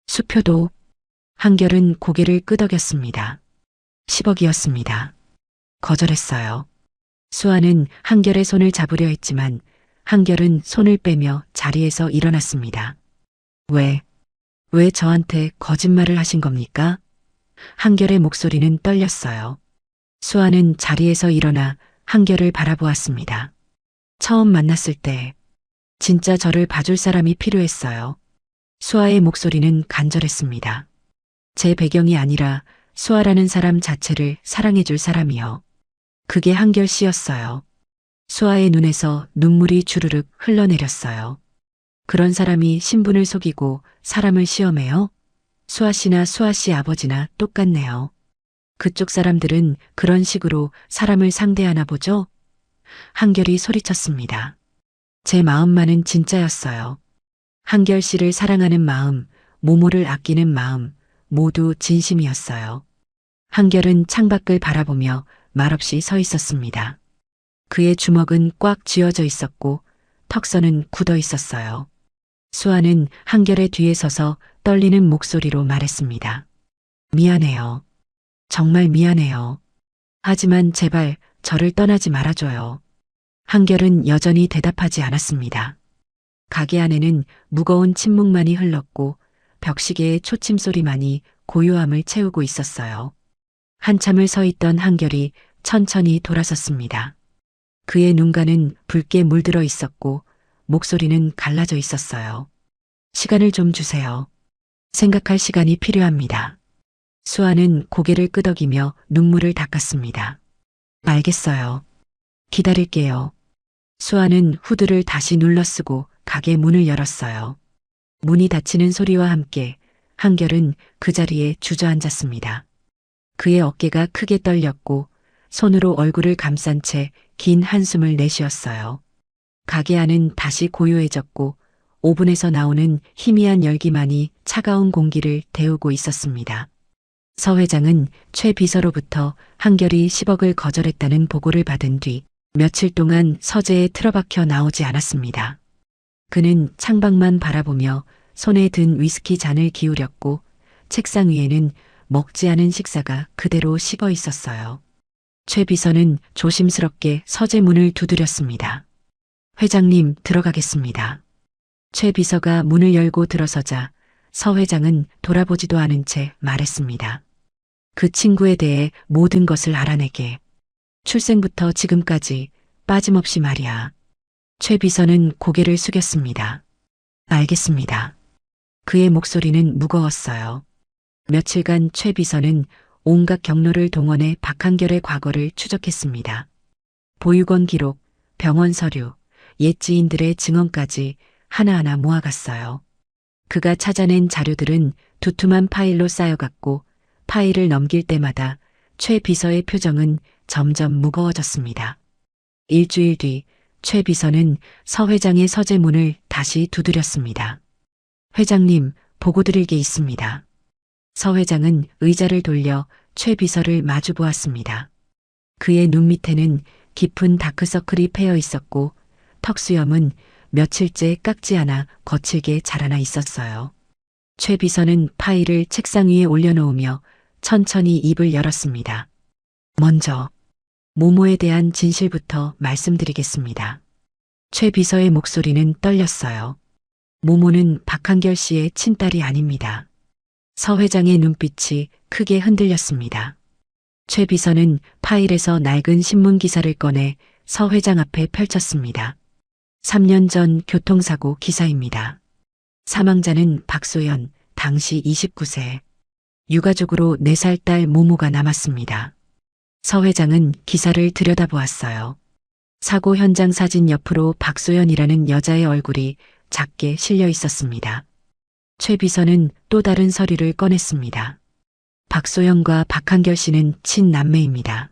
수표도? 한결은 고개를 끄덕였습니다. 10억이었습니다. 거절했어요. 수아는 한결의 손을 잡으려 했지만 한결은 손을 빼며 자리에서 일어났습니다. 왜 저한테 거짓말을 하신 겁니까? 한결의 목소리는 떨렸어요. 수아는 자리에서 일어나 한결을 바라보았습니다. 처음 만났을 때 진짜 저를 봐줄 사람이 필요했어요. 수아의 목소리는 간절했습니다. 제 배경이 아니라 수아라는 사람 자체를 사랑해줄 사람이요. 그게 한결 씨였어요. 수아의 눈에서 눈물이 주르륵 흘러내렸어요. 그런 사람이 신분을 속이고 사람을 시험해요? 수아 씨나 수아 씨 아버지나 똑같네요. 그쪽 사람들은 그런 식으로 사람을 상대하나 보죠? 한결이 소리쳤습니다. 제 마음만은 진짜였어요. 한결 씨를 사랑하는 마음, 모모를 아끼는 마음, 모두 진심이었어요. 한결은 창밖을 바라보며 말없이 서 있었습니다. 그의 주먹은 꽉 쥐어져 있었고 턱선은 굳어 있었어요. 수아는 한결의 뒤에 서서 떨리는 목소리로 말했습니다. 미안해요. 정말 미안해요. 하지만 제발 저를 떠나지 말아줘요. 한결은 여전히 대답하지 않았습니다. 가게 안에는 무거운 침묵만이 흘렀고 벽시계의 초침 소리만이 고요함을 채우고 있었어요. 한참을 서 있던 한결이 천천히 돌아섰습니다. 그의 눈가는 붉게 물들어 있었고 목소리는 갈라져 있었어요. 시간을 좀 주세요. 생각할 시간이 필요합니다. 수아는 고개를 끄덕이며 눈물을 닦았습니다. 알겠어요. 기다릴게요. 수아는 후드를 다시 눌러쓰고 가게 문을 열었어요. 문이 닫히는 소리와 함께 한결은 그 자리에 주저앉았습니다. 그의 어깨가 크게 떨렸고 손으로 얼굴을 감싼 채 긴 한숨을 내쉬었어요. 가게 안은 다시 고요해졌고 오븐에서 나오는 희미한 열기만이 차가운 공기를 데우고 있었습니다. 서 회장은 최 비서로부터 한결이 10억을 거절했다는 보고를 받은 뒤 며칠 동안 서재에 틀어박혀 나오지 않았습니다. 그는 창밖만 바라보며 손에 든 위스키 잔을 기울였고 책상 위에는 먹지 않은 식사가 그대로 식어 있었어요. 최 비서는 조심스럽게 서재 문을 두드렸습니다. 회장님, 들어가겠습니다. 최 비서가 문을 열고 들어서자 서 회장은 돌아보지도 않은 채 말했습니다. 그 친구에 대해 모든 것을 알아내게. 출생부터 지금까지 빠짐없이 말이야. 최 비서는 고개를 숙였습니다. 알겠습니다. 그의 목소리는 무거웠어요. 며칠간 최 비서는 온갖 경로를 동원해 박한결의 과거를 추적했습니다. 보육원 기록, 병원 서류, 옛 지인들의 증언까지 하나하나 모아갔어요. 그가 찾아낸 자료들은 두툼한 파일로 쌓여갔고 파일을 넘길 때마다 최 비서의 표정은 점점 무거워졌습니다. 일주일 뒤 최 비서는 서 회장의 서재 문을 다시 두드렸습니다. 회장님, 보고 드릴 게 있습니다. 서 회장은 의자를 돌려 최 비서를 마주 보았습니다. 그의 눈 밑에는 깊은 다크서클이 패여 있었고 턱수염은 며칠째 깎지 않아 거칠게 자라나 있었어요. 최 비서는 파일을 책상 위에 올려놓으며 천천히 입을 열었습니다. 먼저 모모에 대한 진실부터 말씀드리겠습니다. 최 비서의 목소리는 떨렸어요. 모모는 박한결 씨의 친딸이 아닙니다. 서 회장의 눈빛이 크게 흔들렸습니다. 최 비서는 파일에서 낡은 신문 기사를 꺼내 서 회장 앞에 펼쳤습니다. 3년 전 교통사고 기사입니다. 사망자는 박소연, 당시 29세. 유가족으로 4살 딸 모모가 남았습니다. 서 회장은 기사를 들여다보았어요. 사고 현장 사진 옆으로 박소연이라는 여자의 얼굴이 작게 실려 있었습니다. 최 비서는 또 다른 서류를 꺼냈습니다. 박소연과 박한결 씨는 친남매입니다.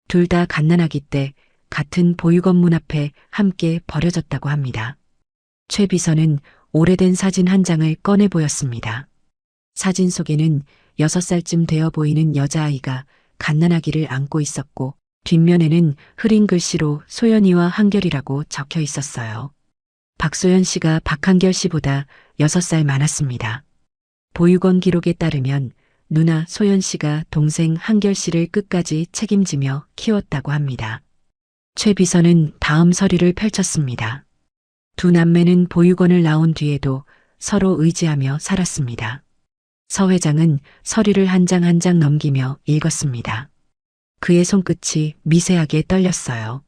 둘 다 갓난아기 때 같은 보육원 문 앞에 함께 버려졌다고 합니다. 최 비서는 오래된 사진 한 장을 꺼내 보였습니다. 사진 속에는 6살쯤 되어 보이는 여자아이가 갓난아기를 안고 있었고 뒷면에는 흐린 글씨로 소연이와 한결이라고 적혀 있었어요. 박소연 씨가 박한결 씨보다 6살 많았습니다. 보육원 기록에 따르면 누나 소연 씨가 동생 한결 씨를 끝까지 책임지며 키웠다고 합니다. 최 비서는 다음 서류를 펼쳤습니다. 두 남매는 보육원을 나온 뒤에도 서로 의지하며 살았습니다. 서 회장은 서류를 한 장 한 장 넘기며 읽었습니다. 그의 손끝이 미세하게 떨렸어요.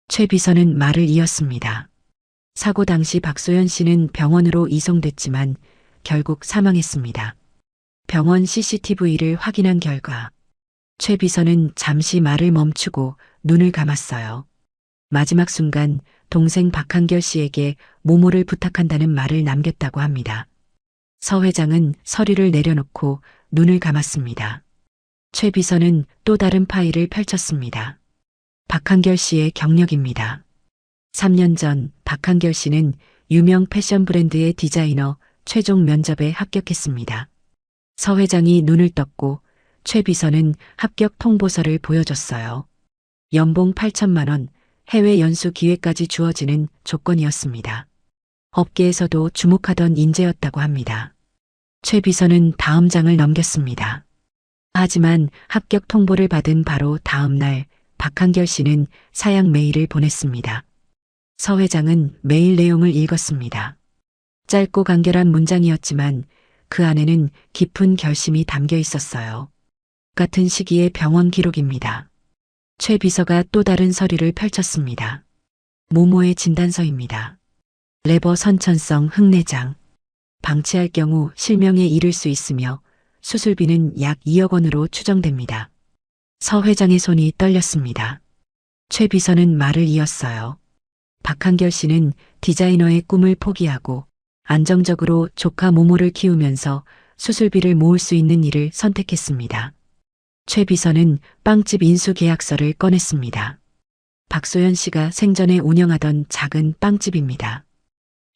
최 비서는 말을 이었습니다. 사고 당시 박소연 씨는 병원으로 이송됐지만 결국 사망했습니다. 병원 CCTV를 확인한 결과 최 비서는 잠시 말을 멈추고 눈을 감았어요. 마지막 순간 동생 박한결 씨에게 모모를 부탁한다는 말을 남겼다고 합니다. 서 회장은 서류를 내려놓고 눈을 감았습니다. 최 비서는 또 다른 파일을 펼쳤습니다. 박한결 씨의 경력입니다. 3년 전 박한결 씨는 유명 패션 브랜드의 디자이너 최종 면접에 합격했습니다. 서 회장이 눈을 떴고 최 비서는 합격 통보서를 보여줬어요. 연봉 8천만 원, 해외 연수 기회까지 주어지는 조건이었습니다. 업계에서도 주목하던 인재였다고 합니다. 최 비서는 다음 장을 넘겼습니다. 하지만 합격 통보를 받은 바로 다음 날 박한결 씨는 사양 메일을 보냈습니다. 서 회장은 메일 내용을 읽었습니다. 짧고 간결한 문장이었지만 그 안에는 깊은 결심이 담겨 있었어요. 같은 시기의 병원 기록입니다. 최 비서가 또 다른 서류를 펼쳤습니다. 모모의 진단서입니다. 레버 선천성 흑내장. 방치할 경우 실명에 이를 수 있으며 수술비는 약 2억 원으로 추정됩니다. 서 회장의 손이 떨렸습니다. 최 비서는 말을 이었어요. 박한결 씨는 디자이너의 꿈을 포기하고 안정적으로 조카 모모를 키우면서 수술비를 모을 수 있는 일을 선택했습니다. 최 비서는 빵집 인수 계약서를 꺼냈습니다. 박소연 씨가 생전에 운영하던 작은 빵집입니다.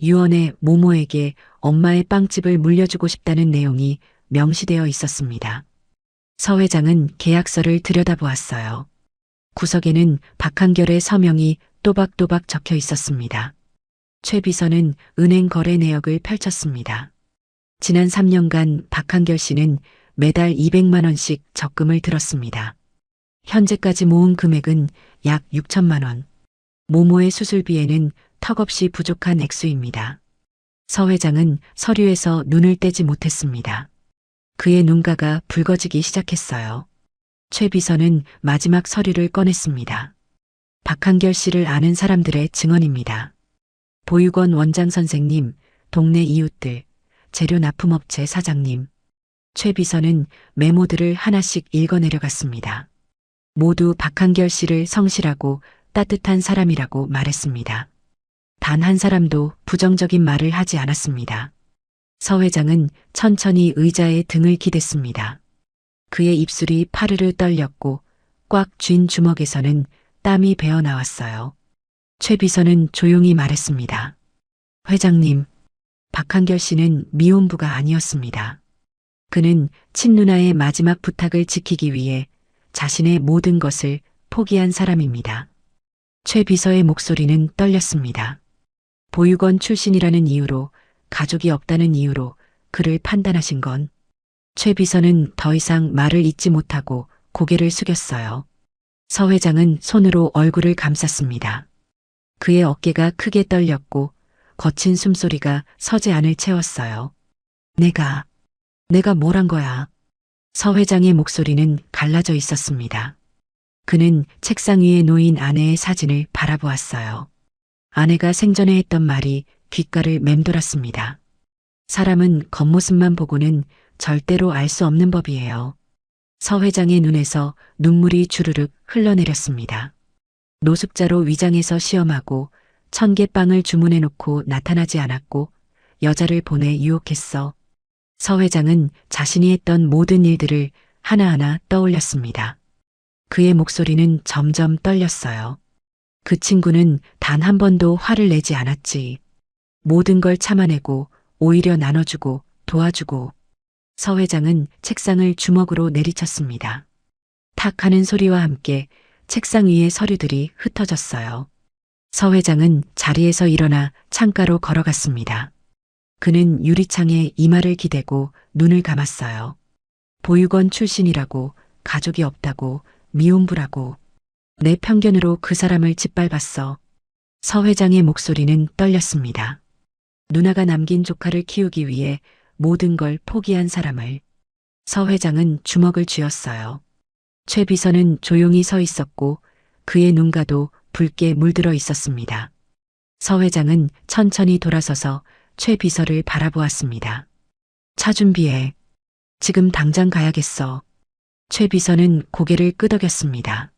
유언에 모모에게 엄마의 빵집을 물려주고 싶다는 내용이 명시되어 있었습니다. 서 회장은 계약서를 들여다보았어요. 구석에는 박한결의 서명이 또박또박 적혀 있었습니다. 최 비서는 은행 거래 내역을 펼쳤습니다. 지난 3년간 박한결 씨는 매달 200만 원씩 적금을 들었습니다. 현재까지 모은 금액은 약 6천만 원. 모모의 수술비에는 턱없이 부족한 액수입니다. 서 회장은 서류에서 눈을 떼지 못했습니다. 그의 눈가가 붉어지기 시작했어요. 최 비서는 마지막 서류를 꺼냈습니다. 박한결 씨를 아는 사람들의 증언입니다. 보육원 원장 선생님, 동네 이웃들, 재료 납품업체 사장님. 최 비서는 메모들을 하나씩 읽어내려갔습니다. 모두 박한결 씨를 성실하고 따뜻한 사람이라고 말했습니다. 단 한 사람도 부정적인 말을 하지 않았습니다. 서 회장은 천천히 의자에 등을 기댔습니다. 그의 입술이 파르르 떨렸고 꽉 쥔 주먹에서는 땀이 배어 나왔어요. 최 비서는 조용히 말했습니다. 회장님, 박한결 씨는 미혼부가 아니었습니다. 그는 친누나의 마지막 부탁을 지키기 위해 자신의 모든 것을 포기한 사람입니다. 최 비서의 목소리는 떨렸습니다. 보육원 출신이라는 이유로, 가족이 없다는 이유로 그를 판단하신 건 최 비서는 더 이상 말을 잇지 못하고 고개를 숙였어요. 서 회장은 손으로 얼굴을 감쌌습니다. 그의 어깨가 크게 떨렸고 거친 숨소리가 서재 안을 채웠어요. 내가 뭘 한 거야? 서 회장의 목소리는 갈라져 있었습니다. 그는 책상 위에 놓인 아내의 사진을 바라보았어요. 아내가 생전에 했던 말이 귓가를 맴돌았습니다. 사람은 겉모습만 보고는 절대로 알 수 없는 법이에요. 서 회장의 눈에서 눈물이 주르륵 흘러내렸습니다. 노숙자로 위장해서 시험하고 1000개 빵을 주문해 놓고 나타나지 않았고 여자를 보내 유혹했어. 서 회장은 자신이 했던 모든 일들을 하나하나 떠올렸습니다. 그의 목소리는 점점 떨렸어요. 그 친구는 단 한 번도 화를 내지 않았지. 모든 걸 참아내고 오히려 나눠주고 도와주고. 서 회장은 책상을 주먹으로 내리쳤습니다. 탁 하는 소리와 함께 책상 위의 서류들이 흩어졌어요. 서 회장은 자리에서 일어나 창가로 걸어갔습니다. 그는 유리창에 이마를 기대고 눈을 감았어요. 보육원 출신이라고, 가족이 없다고, 미혼부라고. 내 편견으로 그 사람을 짓밟았어. 서 회장의 목소리는 떨렸습니다. 누나가 남긴 조카를 키우기 위해 모든 걸 포기한 사람을. 서 회장은 주먹을 쥐었어요. 최 비서는 조용히 서 있었고 그의 눈가도 붉게 물들어 있었습니다. 서 회장은 천천히 돌아서서 최 비서를 바라보았습니다. 차 준비해. 지금 당장 가야겠어. 최 비서는 고개를 끄덕였습니다.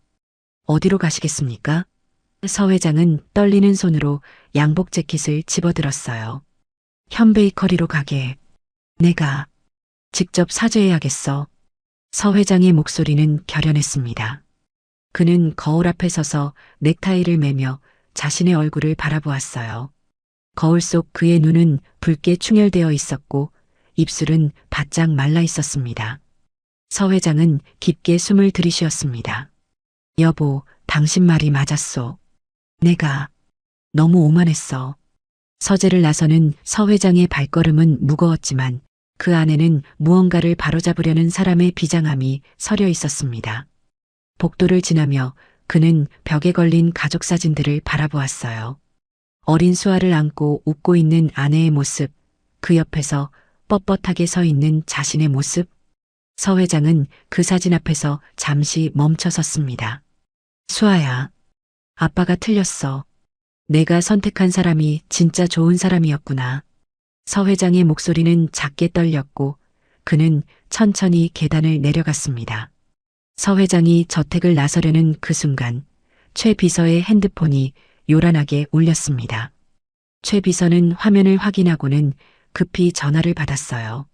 어디로 가시겠습니까? 서 회장은 떨리는 손으로 양복 재킷을 집어들었어요. 현베이커리로 가게. 내가 직접 사죄해야겠어. 서 회장의 목소리는 결연했습니다. 그는 거울 앞에 서서 넥타이를 매며 자신의 얼굴을 바라보았어요. 거울 속 그의 눈은 붉게 충혈되어 있었고 입술은 바짝 말라 있었습니다. 서 회장은 깊게 숨을 들이쉬었습니다. 여보, 당신 말이 맞았소. 내가 너무 오만했어. 서재를 나서는 서 회장의 발걸음은 무거웠지만 그 안에는 무언가를 바로잡으려는 사람의 비장함이 서려 있었습니다. 복도를 지나며 그는 벽에 걸린 가족 사진들을 바라보았어요. 어린 수아를 안고 웃고 있는 아내의 모습, 그 옆에서 뻣뻣하게 서 있는 자신의 모습. 서 회장은 그 사진 앞에서 잠시 멈춰 섰습니다. 수아야, 아빠가 틀렸어. 내가 선택한 사람이 진짜 좋은 사람이었구나. 서 회장의 목소리는 작게 떨렸고 그는 천천히 계단을 내려갔습니다. 서 회장이 저택을 나서려는 그 순간 최 비서의 핸드폰이 요란하게 울렸습니다. 최 비서는 화면을 확인하고는 급히 전화를 받았어요.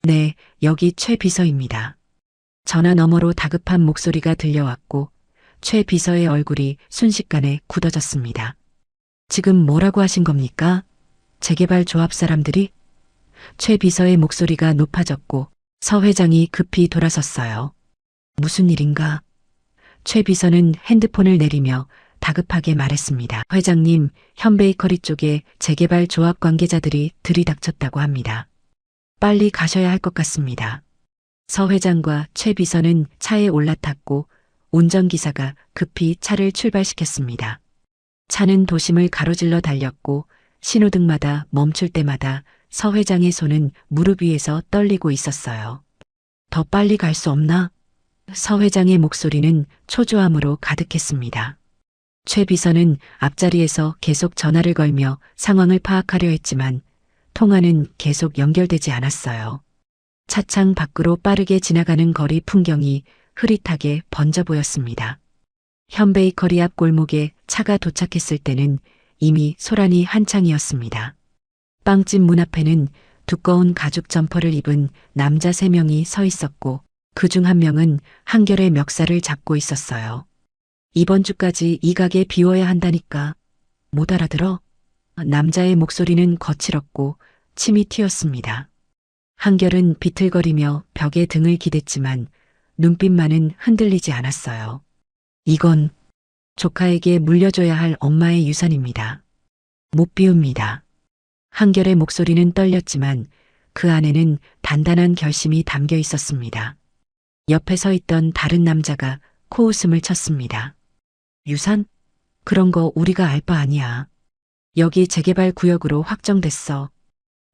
네, 여기 최 비서입니다. 전화 너머로 다급한 목소리가 들려왔고 최 비서의 얼굴이 순식간에 굳어졌습니다. 지금 뭐라고 하신 겁니까? 재개발 조합 사람들이? 최 비서의 목소리가 높아졌고 서 회장이 급히 돌아섰어요. 무슨 일인가? 최 비서는 핸드폰을 내리며 다급하게 말했습니다. 회장님, 현베이커리 쪽에 재개발 조합 관계자들이 들이닥쳤다고 합니다. 빨리 가셔야 할 것 같습니다. 서 회장과 최 비서는 차에 올라탔고 운전기사가 급히 차를 출발시켰습니다. 차는 도심을 가로질러 달렸고 신호등마다 멈출 때마다 서 회장의 손은 무릎 위에서 떨리고 있었어요. 더 빨리 갈 수 없나? 서 회장의 목소리는 초조함으로 가득했습니다. 최 비서는 앞자리에서 계속 전화를 걸며 상황을 파악하려 했지만 통화는 계속 연결되지 않았어요. 차창 밖으로 빠르게 지나가는 거리 풍경이 흐릿하게 번져 보였습니다. 현베이커리 앞 골목에 차가 도착했을 때는 이미 소란이 한창이었습니다. 빵집 문 앞에는 두꺼운 가죽 점퍼를 입은 남자 3명이 서 있었고 그중 한 명은 한결의 멱살을 잡고 있었어요. 이번 주까지 이 가게 비워야 한다니까. 못 알아들어? 남자의 목소리는 거칠었고 침이 튀었습니다. 한결은 비틀거리며 벽에 등을 기댔지만 눈빛만은 흔들리지 않았어요. 이건 조카에게 물려줘야 할 엄마의 유산입니다. 못 비웁니다. 한결의 목소리는 떨렸지만 그 안에는 단단한 결심이 담겨 있었습니다. 옆에 서 있던 다른 남자가 코웃음을 쳤습니다. 유산? 그런 거 우리가 알 바 아니야. 여기 재개발 구역으로 확정됐어.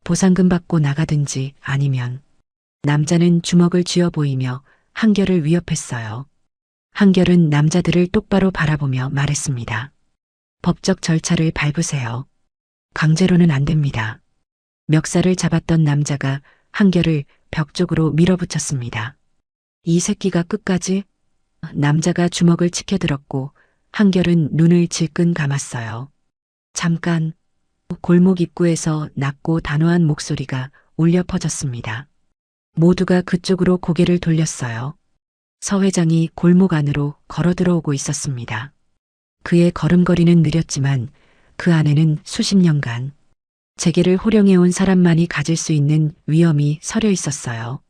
보상금 받고 나가든지 아니면. 남자는 주먹을 쥐어 보이며 한결을 위협했어요. 한결은 남자들을 똑바로 바라보며 말했습니다. 법적 절차를 밟으세요. 강제로는 안 됩니다. 멱살을 잡았던 남자가 한결을 벽 쪽으로 밀어붙였습니다. 이 새끼가 끝까지? 남자가 주먹을 치켜들었고 한결은 눈을 질끈 감았어요. 잠깐 골목 입구에서 낮고 단호한 목소리가 울려 퍼졌습니다. 모두가 그쪽으로 고개를 돌렸어요. 서 회장이 골목 안으로 걸어 들어오고 있었습니다. 그의 걸음걸이는 느렸지만 그 안에는 수십 년간 재계를 호령해온 사람만이 가질 수 있는 위엄이 서려 있었어요.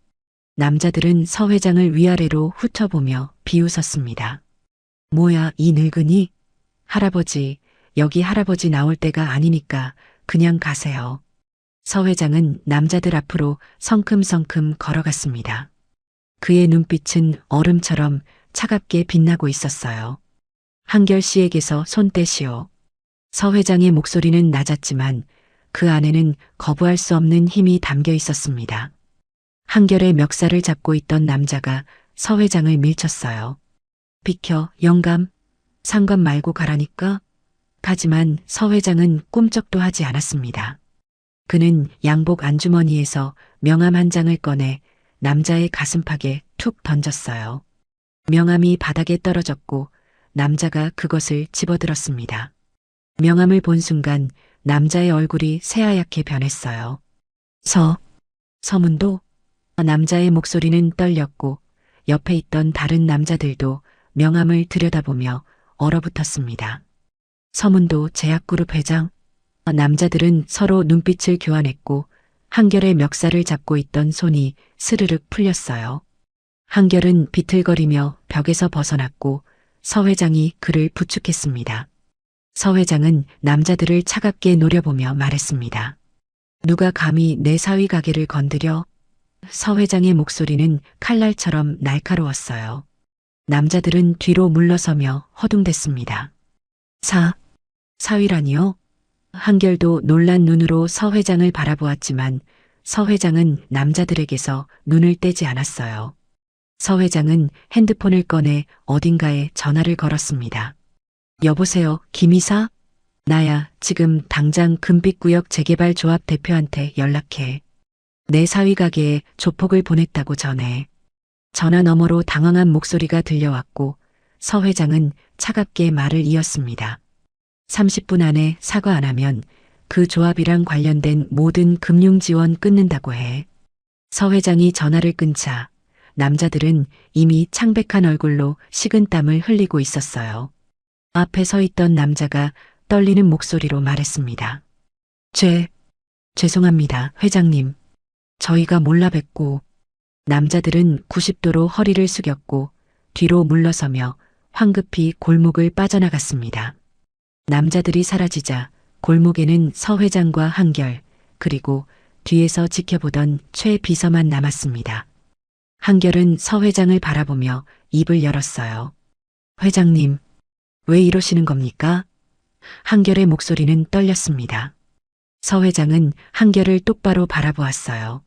남자들은 서 회장을 위아래로 훑어보며 비웃었습니다. 뭐야, 이 늙은이? 할아버지, 여기 할아버지 나올 때가 아니니까 그냥 가세요. 서 회장은 남자들 앞으로 성큼성큼 걸어갔습니다. 그의 눈빛은 얼음처럼 차갑게 빛나고 있었어요. 한결 씨에게서 손 떼시오. 서 회장의 목소리는 낮았지만 그 안에는 거부할 수 없는 힘이 담겨 있었습니다. 한결의 멱살을 잡고 있던 남자가 서 회장을 밀쳤어요. 비켜, 영감. 상관 말고 가라니까. 하지만 서 회장은 꿈쩍도 하지 않았습니다. 그는 양복 안주머니에서 명함 한 장을 꺼내 남자의 가슴팍에 툭 던졌어요. 명함이 바닥에 떨어졌고 남자가 그것을 집어들었습니다. 명함을 본 순간 남자의 얼굴이 새하얗게 변했어요. 서문도? 남자의 목소리는 떨렸고 옆에 있던 다른 남자들도 명함을 들여다보며 얼어붙었습니다. 서문도 제약그룹 회장? 남자들은 서로 눈빛을 교환했고 한결의 멱살을 잡고 있던 손이 스르륵 풀렸어요. 한결은 비틀거리며 벽에서 벗어났고 서 회장이 그를 부축했습니다. 서 회장은 남자들을 차갑게 노려보며 말했습니다. 누가 감히 내 사위 가게를 건드려? 서 회장의 목소리는 칼날처럼 날카로웠어요. 남자들은 뒤로 물러서며 허둥댔습니다. 사위라니요? 한결도 놀란 눈으로 서 회장을 바라보았지만 서 회장은 남자들에게서 눈을 떼지 않았어요. 서 회장은 핸드폰을 꺼내 어딘가에 전화를 걸었습니다. 여보세요, 김이사? 나야, 지금 당장 금빛구역 재개발 조합 대표한테 연락해. 내 사위 가게에 조폭을 보냈다고 전해. 전화 너머로 당황한 목소리가 들려왔고 서 회장은 차갑게 말을 이었습니다. 30분 안에 사과 안 하면 그 조합이랑 관련된 모든 금융 지원 끊는다고 해. 서 회장이 전화를 끊자 남자들은 이미 창백한 얼굴로 식은땀을 흘리고 있었어요. 앞에 서 있던 남자가 떨리는 목소리로 말했습니다. 죄송합니다, 회장님. 저희가 몰라 뵙고. 남자들은 90도로 허리를 숙였고 뒤로 물러서며 황급히 골목을 빠져나갔습니다. 남자들이 사라지자 골목에는 서 회장과 한결, 그리고 뒤에서 지켜보던 최 비서만 남았습니다. 한결은 서 회장을 바라보며 입을 열었어요. 회장님, 왜 이러시는 겁니까? 한결의 목소리는 떨렸습니다. 서 회장은 한결을 똑바로 바라보았어요.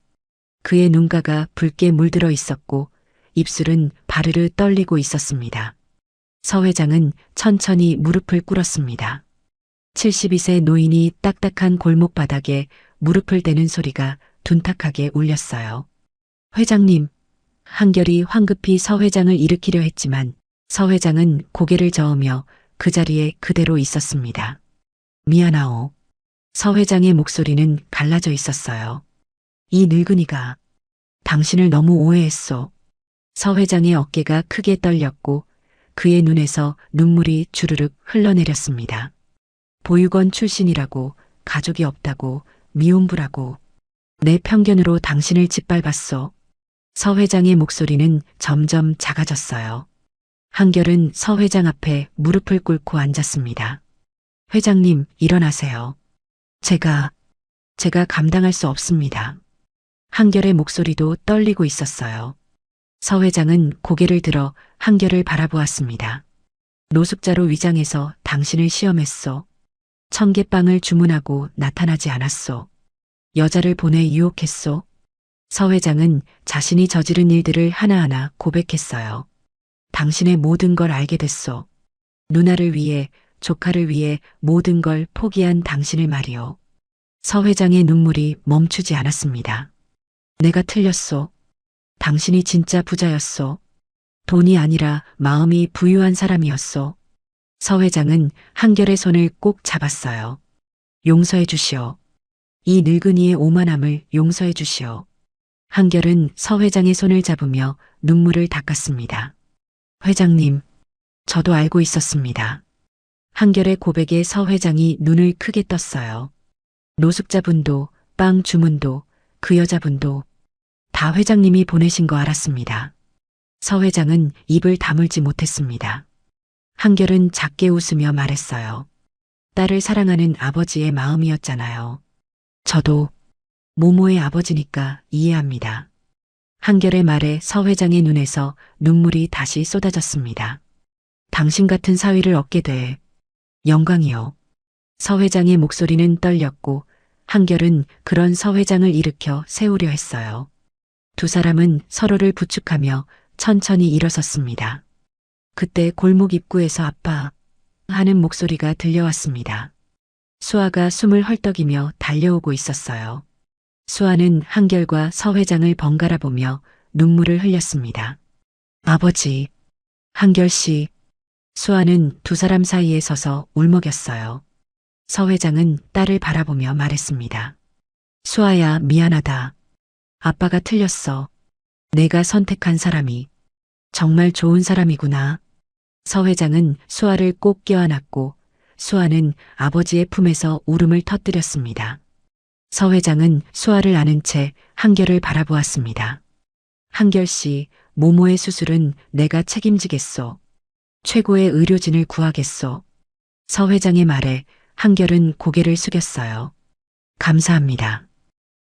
그의 눈가가 붉게 물들어 있었고 입술은 바르르 떨리고 있었습니다. 서 회장은 천천히 무릎을 꿇었습니다. 72세 노인이 딱딱한 골목 바닥에 무릎을 대는 소리가 둔탁하게 울렸어요. 회장님, 한결이 황급히 서 회장을 일으키려 했지만 서 회장은 고개를 저으며 그 자리에 그대로 있었습니다. 미안하오. 서 회장의 목소리는 갈라져 있었어요. 이 늙은이가 당신을 너무 오해했소. 서 회장의 어깨가 크게 떨렸고 그의 눈에서 눈물이 주르륵 흘러내렸습니다. 보육원 출신이라고, 가족이 없다고, 미혼부라고. 내 편견으로 당신을 짓밟았소. 서 회장의 목소리는 점점 작아졌어요. 한결은 서 회장 앞에 무릎을 꿇고 앉았습니다. 회장님, 일어나세요. 제가 감당할 수 없습니다. 한결의 목소리도 떨리고 있었어요. 서 회장은 고개를 들어 한결을 바라보았습니다. 노숙자로 위장해서 당신을 시험했소. 청계빵을 주문하고 나타나지 않았소. 여자를 보내 유혹했소. 서 회장은 자신이 저지른 일들을 하나하나 고백했어요. 당신의 모든 걸 알게 됐소. 누나를 위해, 조카를 위해 모든 걸 포기한 당신을 말이오. 서 회장의 눈물이 멈추지 않았습니다. 내가 틀렸소. 당신이 진짜 부자였소. 돈이 아니라 마음이 부유한 사람이었소. 서 회장은 한결의 손을 꼭 잡았어요. 용서해 주시오. 이 늙은이의 오만함을 용서해 주시오. 한결은 서 회장의 손을 잡으며 눈물을 닦았습니다. 회장님, 저도 알고 있었습니다. 한결의 고백에 서 회장이 눈을 크게 떴어요. 노숙자분도, 빵 주문도, 그 여자분도 다 회장님이 보내신 거 알았습니다. 서 회장은 입을 다물지 못했습니다. 한결은 작게 웃으며 말했어요. 딸을 사랑하는 아버지의 마음이었잖아요. 저도 모모의 아버지니까 이해합니다. 한결의 말에 서 회장의 눈에서 눈물이 다시 쏟아졌습니다. 당신 같은 사위를 얻게 돼 영광이요. 서 회장의 목소리는 떨렸고 한결은 그런 서 회장을 일으켜 세우려 했어요. 두 사람은 서로를 부축하며 천천히 일어섰습니다. 그때 골목 입구에서 아빠 하는 목소리가 들려왔습니다. 수아가 숨을 헐떡이며 달려오고 있었어요. 수아는 한결과 서 회장을 번갈아 보며 눈물을 흘렸습니다. 아버지, 한결 씨. 수아는 두 사람 사이에 서서 울먹였어요. 서 회장은 딸을 바라보며 말했습니다. 수아야, 미안하다. 아빠가 틀렸어. 내가 선택한 사람이 정말 좋은 사람이구나. 서 회장은 수아를 꼭 껴안았고 수아는 아버지의 품에서 울음을 터뜨렸습니다. 서 회장은 수아를 안은 채 한결을 바라보았습니다. 한결 씨, 모모의 수술은 내가 책임지겠소. 최고의 의료진을 구하겠소. 서 회장의 말에 한결은 고개를 숙였어요. 감사합니다.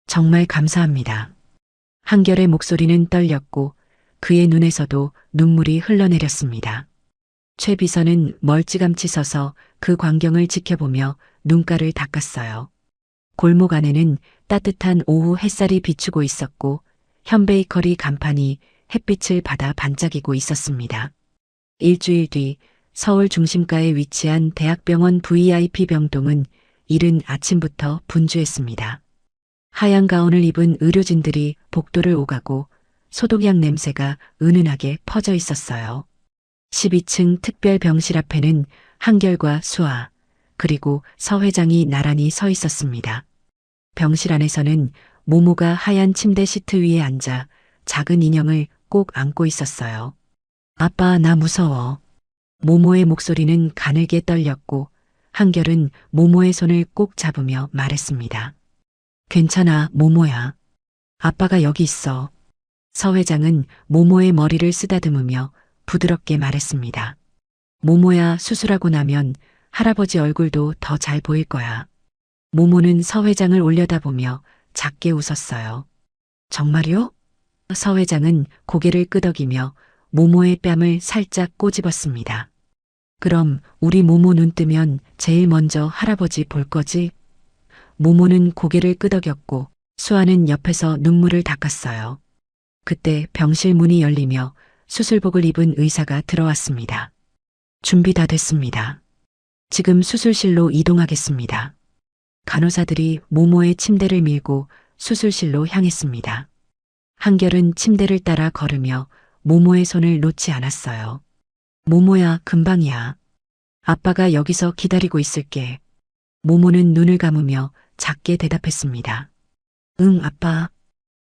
정말 감사합니다. 한결의 목소리는 떨렸고 그의 눈에서도 눈물이 흘러내렸습니다. 최 비서는 멀찌감치 서서 그 광경을 지켜보며 눈가를 닦았어요. 골목 안에는 따뜻한 오후 햇살이 비추고 있었고 현베이커리 간판이 햇빛을 받아 반짝이고 있었습니다. 일주일 뒤 서울 중심가에 위치한 대학병원 VIP 병동은 이른 아침부터 분주했습니다. 하얀 가운을 입은 의료진들이 복도를 오가고 소독약 냄새가 은은하게 퍼져 있었어요. 12층 특별병실 앞에는 한결과 수아, 그리고 서 회장이 나란히 서 있었습니다. 병실 안에서는 모모가 하얀 침대 시트 위에 앉아 작은 인형을 꼭 안고 있었어요. 아빠, 나 무서워. 모모의 목소리는 가늘게 떨렸고 한결은 모모의 손을 꼭 잡으며 말했습니다. 괜찮아, 모모야. 아빠가 여기 있어. 서 회장은 모모의 머리를 쓰다듬으며 부드럽게 말했습니다. 모모야, 수술하고 나면 할아버지 얼굴도 더 잘 보일 거야. 모모는 서 회장을 올려다보며 작게 웃었어요. 정말요? 서 회장은 고개를 끄덕이며 모모의 뺨을 살짝 꼬집었습니다. 그럼 우리 모모 눈 뜨면 제일 먼저 할아버지 볼 거지? 모모는 고개를 끄덕였고 수아는 옆에서 눈물을 닦았어요. 그때 병실 문이 열리며 수술복을 입은 의사가 들어왔습니다. 준비 다 됐습니다. 지금 수술실로 이동하겠습니다. 간호사들이 모모의 침대를 밀고 수술실로 향했습니다. 한결은 침대를 따라 걸으며 모모의 손을 놓지 않았어요. 모모야, 금방이야. 아빠가 여기서 기다리고 있을게. 모모는 눈을 감으며 작게 대답했습니다. 응, 아빠.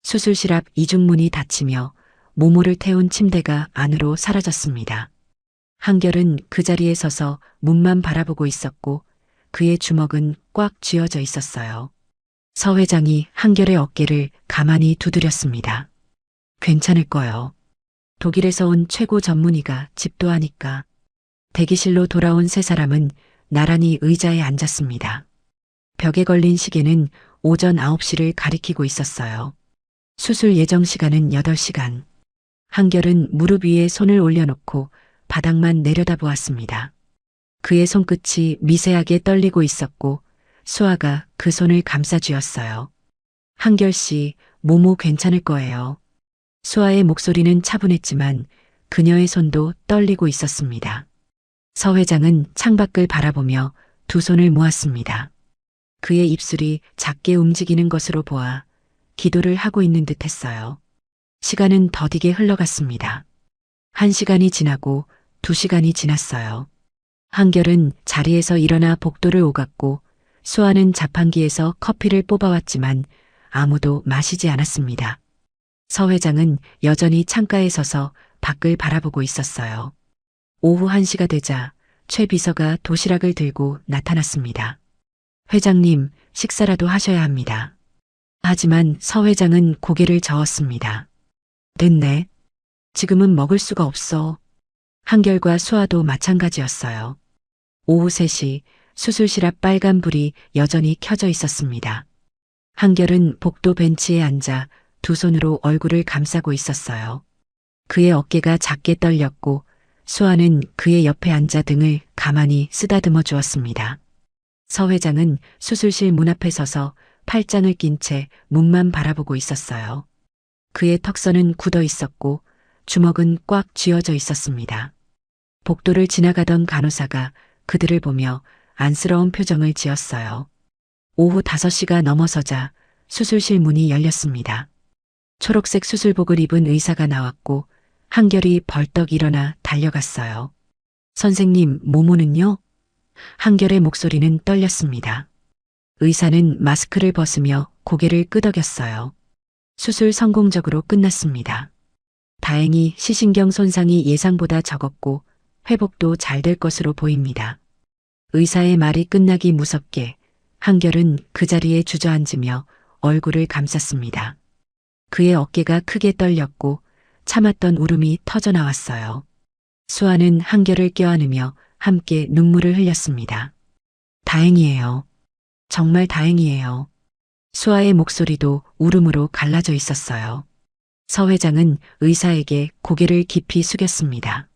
수술실 앞 이중문이 닫히며 모모를 태운 침대가 안으로 사라졌습니다. 한결은 그 자리에 서서 문만 바라보고 있었고 그의 주먹은 꽉 쥐어져 있었어요. 서 회장이 한결의 어깨를 가만히 두드렸습니다. 괜찮을 거요. 독일에서 온 최고 전문의가 집도하니까. 대기실로 돌아온 세 사람은 나란히 의자에 앉았습니다. 벽에 걸린 시계는 오전 9시를 가리키고 있었어요. 수술 예정 시간은 8시간. 한결은 무릎 위에 손을 올려놓고 바닥만 내려다보았습니다. 그의 손끝이 미세하게 떨리고 있었고 수아가 그 손을 감싸쥐었어요. 한결 씨, 모모 괜찮을 거예요. 수아의 목소리는 차분했지만 그녀의 손도 떨리고 있었습니다. 서 회장은 창밖을 바라보며 두 손을 모았습니다. 그의 입술이 작게 움직이는 것으로 보아 기도를 하고 있는 듯 했어요. 시간은 더디게 흘러갔습니다. 1시간이 지나고 2시간이 지났어요. 한결은 자리에서 일어나 복도를 오갔고 수아는 자판기에서 커피를 뽑아왔지만 아무도 마시지 않았습니다. 서 회장은 여전히 창가에 서서 밖을 바라보고 있었어요. 오후 1시가 되자 최 비서가 도시락을 들고 나타났습니다. 회장님, 식사라도 하셔야 합니다. 하지만 서 회장은 고개를 저었습니다. 됐네. 지금은 먹을 수가 없어. 한결과 수아도 마찬가지였어요. 오후 3시 수술실 앞 빨간 불이 여전히 켜져 있었습니다. 한결은 복도 벤치에 앉아 두 손으로 얼굴을 감싸고 있었어요. 그의 어깨가 작게 떨렸고 수아는 그의 옆에 앉아 등을 가만히 쓰다듬어 주었습니다. 서 회장은 수술실 문 앞에 서서 팔짱을 낀 채 문만 바라보고 있었어요. 그의 턱선은 굳어 있었고 주먹은 꽉 쥐어져 있었습니다. 복도를 지나가던 간호사가 그들을 보며 안쓰러운 표정을 지었어요. 오후 5시가 넘어서자 수술실 문이 열렸습니다. 초록색 수술복을 입은 의사가 나왔고 한결이 벌떡 일어나 달려갔어요. 선생님, 모모는요? 한결의 목소리는 떨렸습니다. 의사는 마스크를 벗으며 고개를 끄덕였어요. 수술 성공적으로 끝났습니다. 다행히 시신경 손상이 예상보다 적었고 회복도 잘 될 것으로 보입니다. 의사의 말이 끝나기 무섭게 한결은 그 자리에 주저앉으며 얼굴을 감쌌습니다. 그의 어깨가 크게 떨렸고 참았던 울음이 터져나왔어요. 수아는 한결을 껴안으며 함께 눈물을 흘렸습니다. 다행이에요. 정말 다행이에요. 수아의 목소리도 울음으로 갈라져 있었어요. 서 회장은 의사에게 고개를 깊이 숙였습니다.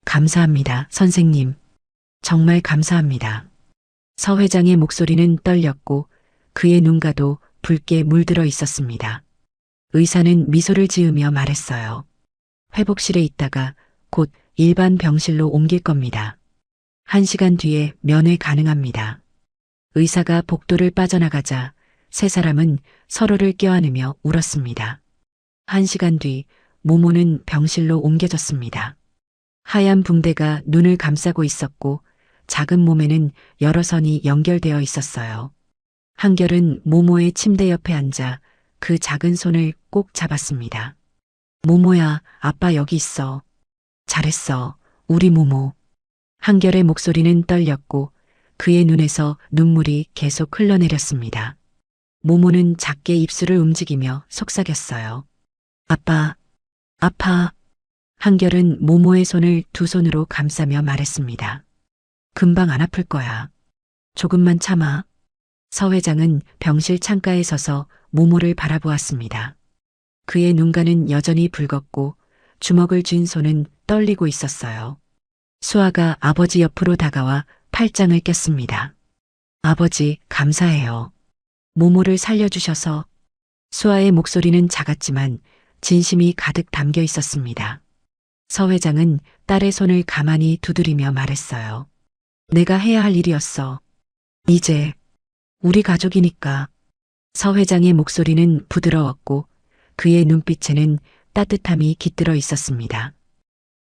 감사합니다, 선생님. 정말 감사합니다. 서 회장의 목소리는 떨렸고 그의 눈가도 붉게 물들어 있었습니다. 의사는 미소를 지으며 말했어요. 회복실에 있다가 곧 일반 병실로 옮길 겁니다. 1시간 뒤에 면회 가능합니다. 의사가 복도를 빠져나가자 세 사람은 서로를 껴안으며 울었습니다. 1시간 뒤 모모는 병실로 옮겨졌습니다. 하얀 붕대가 눈을 감싸고 있었고 작은 몸에는 여러 선이 연결되어 있었어요. 한결은 모모의 침대 옆에 앉아 그 작은 손을 꼭 잡았습니다. 모모야, 아빠 여기 있어. 잘했어, 우리 모모. 한결의 목소리는 떨렸고 그의 눈에서 눈물이 계속 흘러내렸습니다. 모모는 작게 입술을 움직이며 속삭였어요. 아빠, 아파. 한결은 모모의 손을 두 손으로 감싸며 말했습니다. 금방 안 아플 거야. 조금만 참아. 서 회장은 병실 창가에 서서 모모를 바라보았습니다. 그의 눈가는 여전히 붉었고 주먹을 쥔 손은 떨리고 있었어요. 수아가 아버지 옆으로 다가와 팔짱을 꼈습니다. 아버지, 감사해요. 모모를 살려주셔서. 수아의 목소리는 작았지만 진심이 가득 담겨 있었습니다. 서 회장은 딸의 손을 가만히 두드리며 말했어요. 내가 해야 할 일이었어. 이제 우리 가족이니까. 서 회장의 목소리는 부드러웠고 그의 눈빛에는 따뜻함이 깃들어 있었습니다.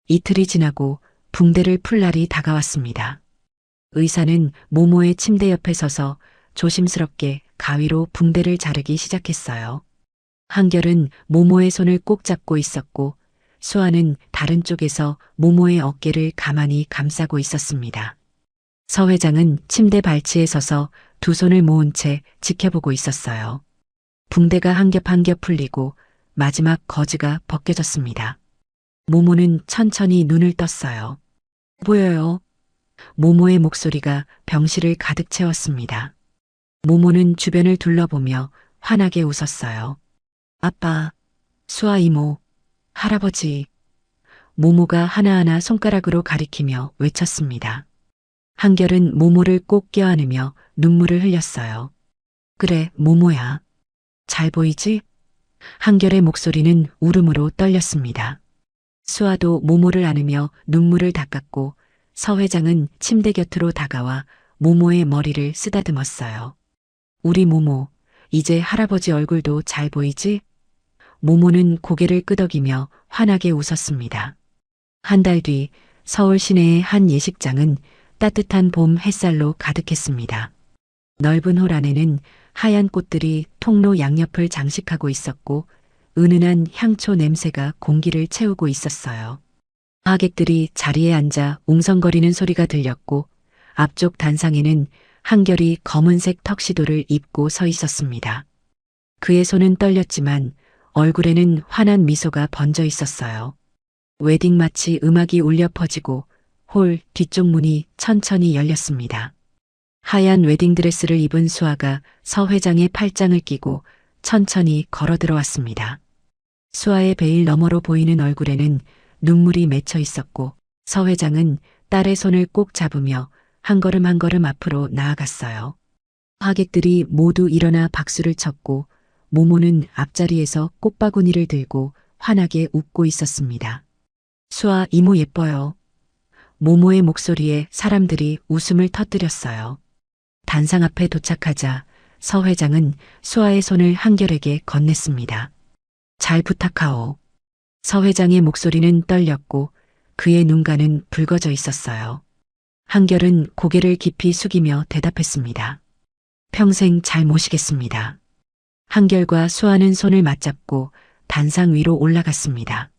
이틀이 지나고 붕대를 풀 날이 다가왔습니다. 의사는 모모의 침대 옆에 서서 조심스럽게 가위로 붕대를 자르기 시작했어요. 한결은 모모의 손을 꼭 잡고 있었고 수아는 다른 쪽에서 모모의 어깨를 가만히 감싸고 있었습니다. 서 회장은 침대 발치에 서서 두 손을 모은 채 지켜보고 있었어요. 붕대가 한 겹 한 겹 풀리고 마지막 거즈가 벗겨졌습니다. 모모는 천천히 눈을 떴어요. 보여요? 모모의 목소리가 병실을 가득 채웠습니다. 모모는 주변을 둘러보며 환하게 웃었어요. 아빠, 수아 이모, 할아버지. 모모가 하나하나 손가락으로 가리키며 외쳤습니다. 한결은 모모를 꼭 껴안으며 눈물을 흘렸어요. 그래, 모모야. 잘 보이지? 한결의 목소리는 울음으로 떨렸습니다. 수아도 모모를 안으며 눈물을 닦았고 서 회장은 침대 곁으로 다가와 모모의 머리를 쓰다듬었어요. 우리 모모, 이제 할아버지 얼굴도 잘 보이지? 모모는 고개를 끄덕이며 환하게 웃었습니다. 한 달 뒤 서울 시내의 한 예식장은 따뜻한 봄 햇살로 가득했습니다. 넓은 홀 안에는 하얀 꽃들이 통로 양옆을 장식하고 있었고 은은한 향초 냄새가 공기를 채우고 있었어요. 하객들이 자리에 앉아 웅성거리는 소리가 들렸고 앞쪽 단상에는 한결이 검은색 턱시도를 입고 서 있었습니다. 그의 손은 떨렸지만 얼굴에는 환한 미소가 번져 있었어요. 웨딩 마치 음악이 울려 퍼지고 홀 뒤쪽 문이 천천히 열렸습니다. 하얀 웨딩드레스를 입은 수아가 서 회장의 팔짱을 끼고 천천히 걸어 들어왔습니다. 수아의 베일 너머로 보이는 얼굴에는 눈물이 맺혀 있었고 서 회장은 딸의 손을 꼭 잡으며 한 걸음 한 걸음 앞으로 나아갔어요. 하객들이 모두 일어나 박수를 쳤고 모모는 앞자리에서 꽃바구니를 들고 환하게 웃고 있었습니다. 수아 이모 예뻐요. 모모의 목소리에 사람들이 웃음을 터뜨렸어요. 단상 앞에 도착하자 서 회장은 수아의 손을 한결에게 건넸습니다. 잘 부탁하오. 서 회장의 목소리는 떨렸고 그의 눈가는 붉어져 있었어요. 한결은 고개를 깊이 숙이며 대답했습니다. 평생 잘 모시겠습니다. 한결과 수아는 손을 맞잡고 단상 위로 올라갔습니다.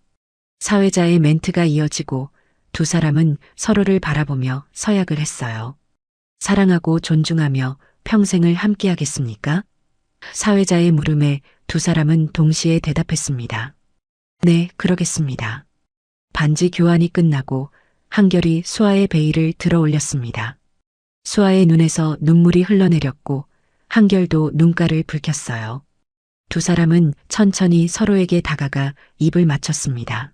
사회자의 멘트가 이어지고 두 사람은 서로를 바라보며 서약을 했어요. 사랑하고 존중하며 평생을 함께하겠습니까? 사회자의 물음에 두 사람은 동시에 대답했습니다. 네, 그러겠습니다. 반지 교환이 끝나고 한결이 수아의 베일을 들어 올렸습니다. 수아의 눈에서 눈물이 흘러내렸고 한결도 눈가를 붉혔어요. 두 사람은 천천히 서로에게 다가가 입을 맞췄습니다.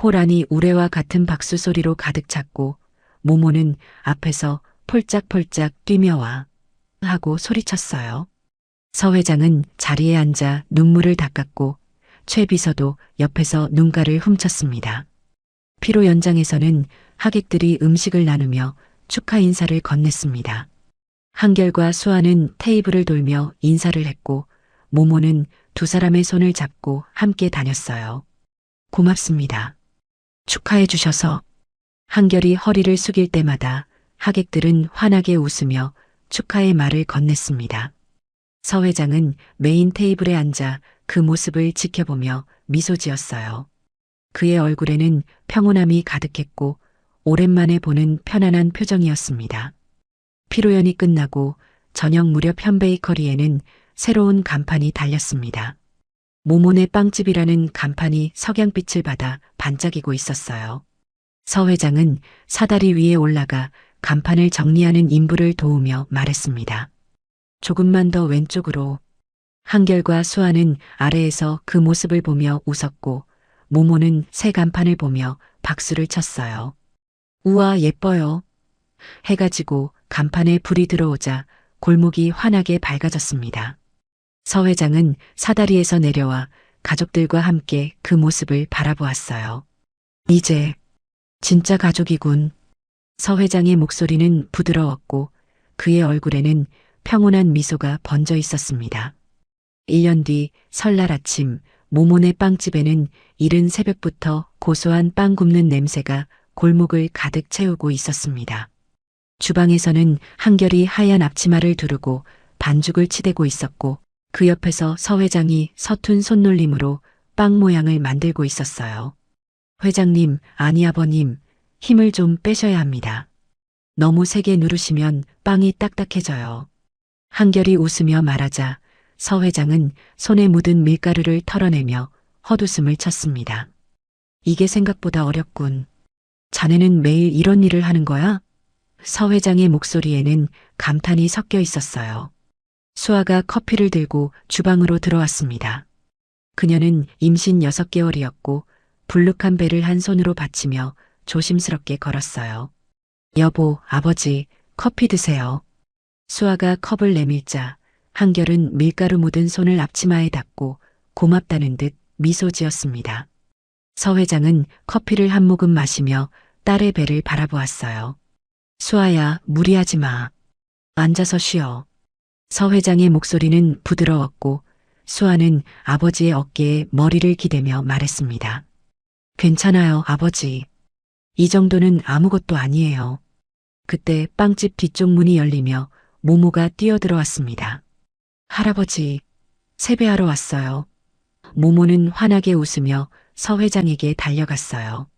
홀 안이 우레와 같은 박수 소리로 가득 찼고 모모는 앞에서 폴짝폴짝 뛰며 와 하고 소리쳤어요. 서 회장은 자리에 앉아 눈물을 닦았고 최 비서도 옆에서 눈가를 훔쳤습니다. 피로 연장에서는 하객들이 음식을 나누며 축하 인사를 건넸습니다. 한결과 수아는 테이블을 돌며 인사를 했고 모모는 두 사람의 손을 잡고 함께 다녔어요. 고맙습니다. 축하해 주셔서. 한결이 허리를 숙일 때마다 하객들은 환하게 웃으며 축하의 말을 건넸습니다. 서 회장은 메인 테이블에 앉아 그 모습을 지켜보며 미소 지었어요. 그의 얼굴에는 평온함이 가득했고 오랜만에 보는 편안한 표정이었습니다. 피로연이 끝나고 저녁 무렵 현베이커리에는 새로운 간판이 달렸습니다. 모모네 빵집이라는 간판이 석양빛을 받아 반짝이고 있었어요. 서 회장은 사다리 위에 올라가 간판을 정리하는 인부를 도우며 말했습니다. 조금만 더 왼쪽으로. 한결과 수아는 아래에서 그 모습을 보며 웃었고 모모는 새 간판을 보며 박수를 쳤어요. 우와 예뻐요. 해가 지고 간판에 불이 들어오자 골목이 환하게 밝아졌습니다. 서 회장은 사다리에서 내려와 가족들과 함께 그 모습을 바라보았어요. 이제 진짜 가족이군. 서 회장의 목소리는 부드러웠고 그의 얼굴에는 평온한 미소가 번져 있었습니다. 1년 뒤 설날 아침 모모네 빵집에는 이른 새벽부터 고소한 빵 굽는 냄새가 골목을 가득 채우고 있었습니다. 주방에서는 한결이 하얀 앞치마를 두르고 반죽을 치대고 있었고 그 옆에서 서 회장이 서툰 손놀림으로 빵 모양을 만들고 있었어요. 회장님, 아니 아버님, 힘을 좀 빼셔야 합니다. 너무 세게 누르시면 빵이 딱딱해져요. 한결이 웃으며 말하자 서 회장은 손에 묻은 밀가루를 털어내며 헛웃음을 쳤습니다. 이게 생각보다 어렵군. 자네는 매일 이런 일을 하는 거야? 서 회장의 목소리에는 감탄이 섞여 있었어요. 수아가 커피를 들고 주방으로 들어왔습니다. 그녀는 임신 6개월이었고 불룩한 배를 한 손으로 받치며 조심스럽게 걸었어요. 여보, 아버지, 커피 드세요. 수아가 컵을 내밀자 한결은 밀가루 묻은 손을 앞치마에 닿고 고맙다는 듯 미소 지었습니다. 서 회장은 커피를 한 모금 마시며 딸의 배를 바라보았어요. 수아야, 무리하지 마. 앉아서 쉬어. 서 회장의 목소리는 부드러웠고 수아는 아버지의 어깨에 머리를 기대며 말했습니다. 괜찮아요, 아버지. 이 정도는 아무것도 아니에요. 그때 빵집 뒤쪽 문이 열리며 모모가 뛰어들어왔습니다. 할아버지, 세배하러 왔어요. 모모는 환하게 웃으며 서 회장에게 달려갔어요.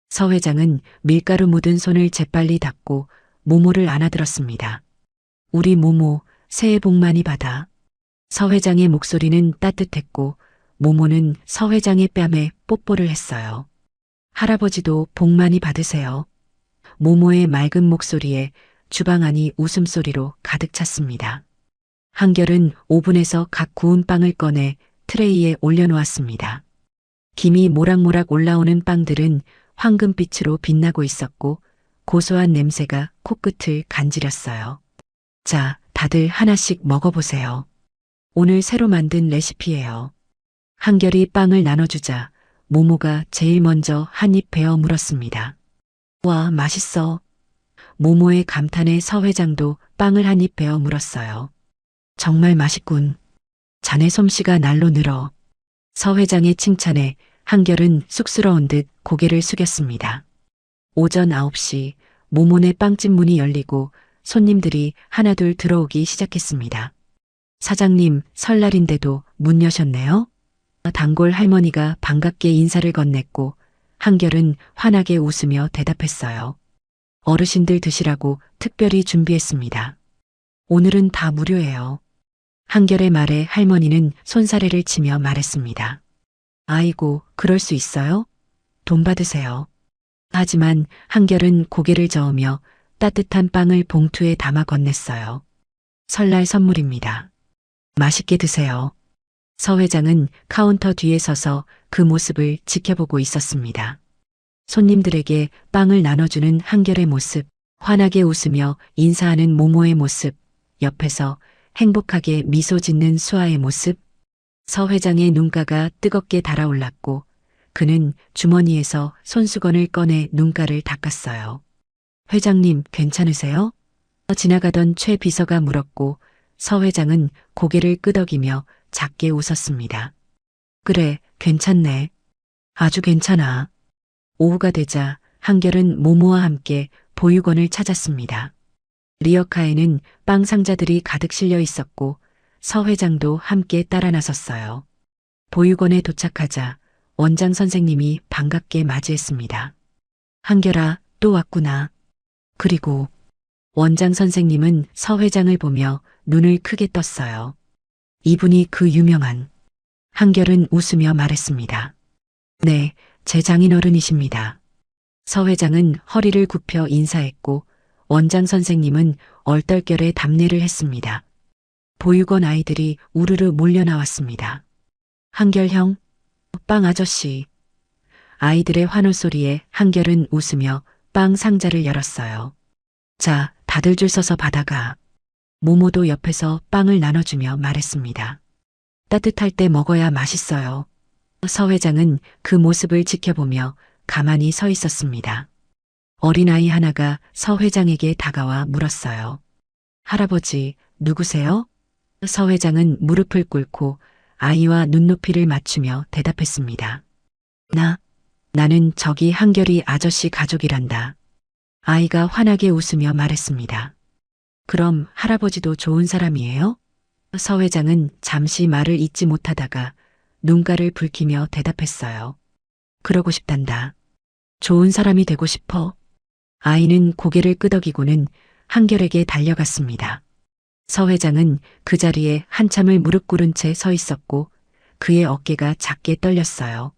서 회장은 밀가루 묻은 손을 재빨리 닦고 모모를 안아들었습니다. 우리 모모, 새해 복 많이 받아. 서 회장의 목소리는 따뜻했고 모모는 서 회장의 뺨에 뽀뽀를 했어요. 할아버지도 복 많이 받으세요. 모모의 맑은 목소리에 주방 안이 웃음소리로 가득 찼습니다. 한결은 오븐에서 각 구운 빵을 꺼내 트레이에 올려놓았습니다. 김이 모락모락 올라오는 빵들은 황금빛으로 빛나고 있었고 고소한 냄새가 코끝을 간지렸어요. 자, 다들 하나씩 먹어보세요. 오늘 새로 만든 레시피예요. 한결이 빵을 나눠주자 모모가 제일 먼저 한 입 베어 물었습니다. 와, 맛있어. 모모의 감탄에 서 회장도 빵을 한 입 베어 물었어요. 정말 맛있군. 자네 솜씨가 날로 늘어. 서 회장의 칭찬에 한결은 쑥스러운 듯 고개를 숙였습니다. 오전 9시 모모네 빵집 문이 열리고 손님들이 하나둘 들어오기 시작했습니다. 사장님, 설날인데도 문 여셨네요? 단골 할머니가 반갑게 인사를 건넸고 한결은 환하게 웃으며 대답했어요. 어르신들 드시라고 특별히 준비했습니다. 오늘은 다 무료예요. 한결의 말에 할머니는 손사래를 치며 말했습니다. 아이고, 그럴 수 있어요? 돈 받으세요. 하지만 한결은 고개를 저으며 따뜻한 빵을 봉투에 담아 건넸어요. 설날 선물입니다. 맛있게 드세요. 서 회장은 카운터 뒤에 서서 그 모습을 지켜보고 있었습니다. 손님들에게 빵을 나눠주는 한결의 모습, 환하게 웃으며 인사하는 모모의 모습, 옆에서 행복하게 미소 짓는 수아의 모습. 서 회장의 눈가가 뜨겁게 달아올랐고 그는 주머니에서 손수건을 꺼내 눈가를 닦았어요. 회장님, 괜찮으세요? 지나가던 최 비서가 물었고 서 회장은 고개를 끄덕이며 작게 웃었습니다. 그래, 괜찮네. 아주 괜찮아. 오후가 되자 한결은 모모와 함께 보육원을 찾았습니다. 리어카에는 빵 상자들이 가득 실려 있었고 서 회장도 함께 따라 나섰어요. 보육원에 도착하자 원장 선생님이 반갑게 맞이했습니다. 한결아, 또 왔구나. 그리고 원장 선생님은 서 회장을 보며 눈을 크게 떴어요. 이분이 그 유명한. 한결은 웃으며 말했습니다. 네, 제 장인어른이십니다. 서 회장은 허리를 굽혀 인사했고 원장 선생님은 얼떨결에 답례를 했습니다. 보육원 아이들이 우르르 몰려 나왔습니다. 한결형, 빵 아저씨. 아이들의 환호 소리에 한결은 웃으며 빵 상자를 열었어요. 자, 다들 줄 서서 받아가. 모모도 옆에서 빵을 나눠주며 말했습니다. 따뜻할 때 먹어야 맛있어요. 서 회장은 그 모습을 지켜보며 가만히 서 있었습니다. 어린아이 하나가 서 회장에게 다가와 물었어요. 할아버지, 누구세요? 서 회장은 무릎을 꿇고 아이와 눈높이를 맞추며 대답했습니다. 나는 저기 한결이 아저씨 가족이란다. 아이가 환하게 웃으며 말했습니다. 그럼 할아버지도 좋은 사람이에요? 서 회장은 잠시 말을 잇지 못하다가 눈가를 붉히며 대답했어요. 그러고 싶단다. 좋은 사람이 되고 싶어. 아이는 고개를 끄덕이고는 한결에게 달려갔습니다. 서 회장은 그 자리에 한참을 무릎 꿇은 채 서 있었고 그의 어깨가 작게 떨렸어요.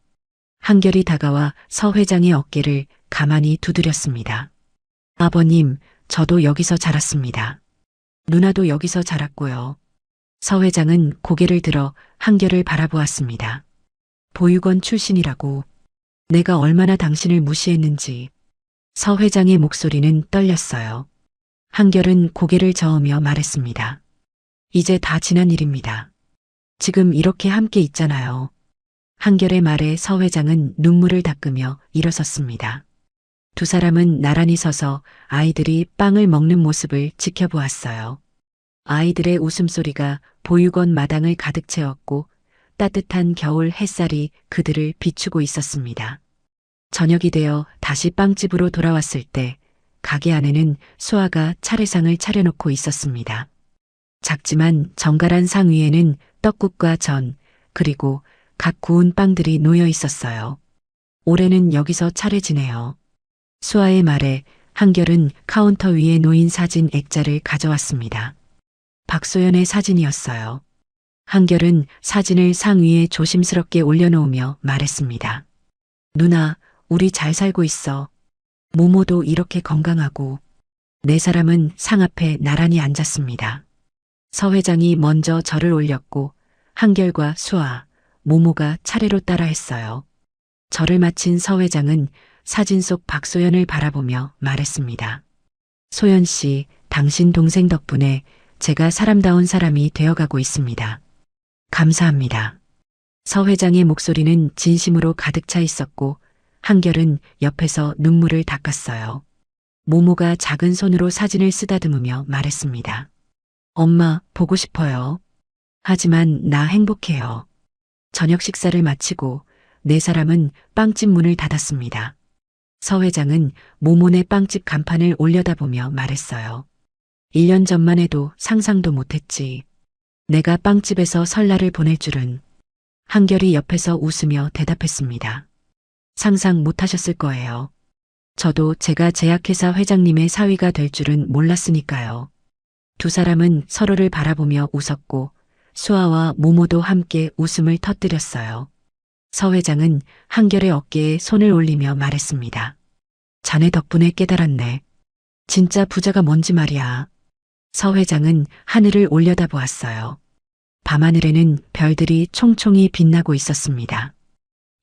한결이 다가와 서 회장의 어깨를 가만히 두드렸습니다. 아버님, 저도 여기서 자랐습니다. 누나도 여기서 자랐고요. 서 회장은 고개를 들어 한결을 바라보았습니다. 보육원 출신이라고. 내가 얼마나 당신을 무시했는지. 서 회장의 목소리는 떨렸어요. 한결은 고개를 저으며 말했습니다. 이제 다 지난 일입니다. 지금 이렇게 함께 있잖아요. 한결의 말에 서 회장은 눈물을 닦으며 일어섰습니다. 두 사람은 나란히 서서 아이들이 빵을 먹는 모습을 지켜보았어요. 아이들의 웃음소리가 보육원 마당을 가득 채웠고 따뜻한 겨울 햇살이 그들을 비추고 있었습니다. 저녁이 되어 다시 빵집으로 돌아왔을 때 가게 안에는 수아가 차례상을 차려놓고 있었습니다. 작지만 정갈한 상 위에는 떡국과 전, 그리고 각 구운 빵들이 놓여 있었어요. 올해는 여기서 차례지네요. 수아의 말에 한결은 카운터 위에 놓인 사진 액자를 가져왔습니다. 박소연의 사진이었어요. 한결은 사진을 상 위에 조심스럽게 올려놓으며 말했습니다. 누나, 우리 잘 살고 있어. 모모도 이렇게 건강하고. 네 사람은 상 앞에 나란히 앉았습니다. 서 회장이 먼저 절을 올렸고 한결과 수아, 모모가 차례로 따라했어요. 절을 마친 서 회장은 사진 속 박소연을 바라보며 말했습니다. 소연 씨, 당신 동생 덕분에 제가 사람다운 사람이 되어가고 있습니다. 감사합니다. 서 회장의 목소리는 진심으로 가득 차 있었고 한결은 옆에서 눈물을 닦았어요. 모모가 작은 손으로 사진을 쓰다듬으며 말했습니다. 엄마, 보고 싶어요. 하지만 나 행복해요. 저녁 식사를 마치고 네 사람은 빵집 문을 닫았습니다. 서 회장은 모모네 빵집 간판을 올려다보며 말했어요. 1년 전만 해도 상상도 못했지. 내가 빵집에서 설날을 보낼 줄은. 한결이 옆에서 웃으며 대답했습니다. 상상 못하셨을 거예요. 저도 제가 제약회사 회장님의 사위가 될 줄은 몰랐으니까요. 두 사람은 서로를 바라보며 웃었고 수아와 모모도 함께 웃음을 터뜨렸어요. 서 회장은 한결의 어깨에 손을 올리며 말했습니다. 자네 덕분에 깨달았네. 진짜 부자가 뭔지 말이야. 서 회장은 하늘을 올려다보았어요. 밤하늘에는 별들이 총총히 빛나고 있었습니다.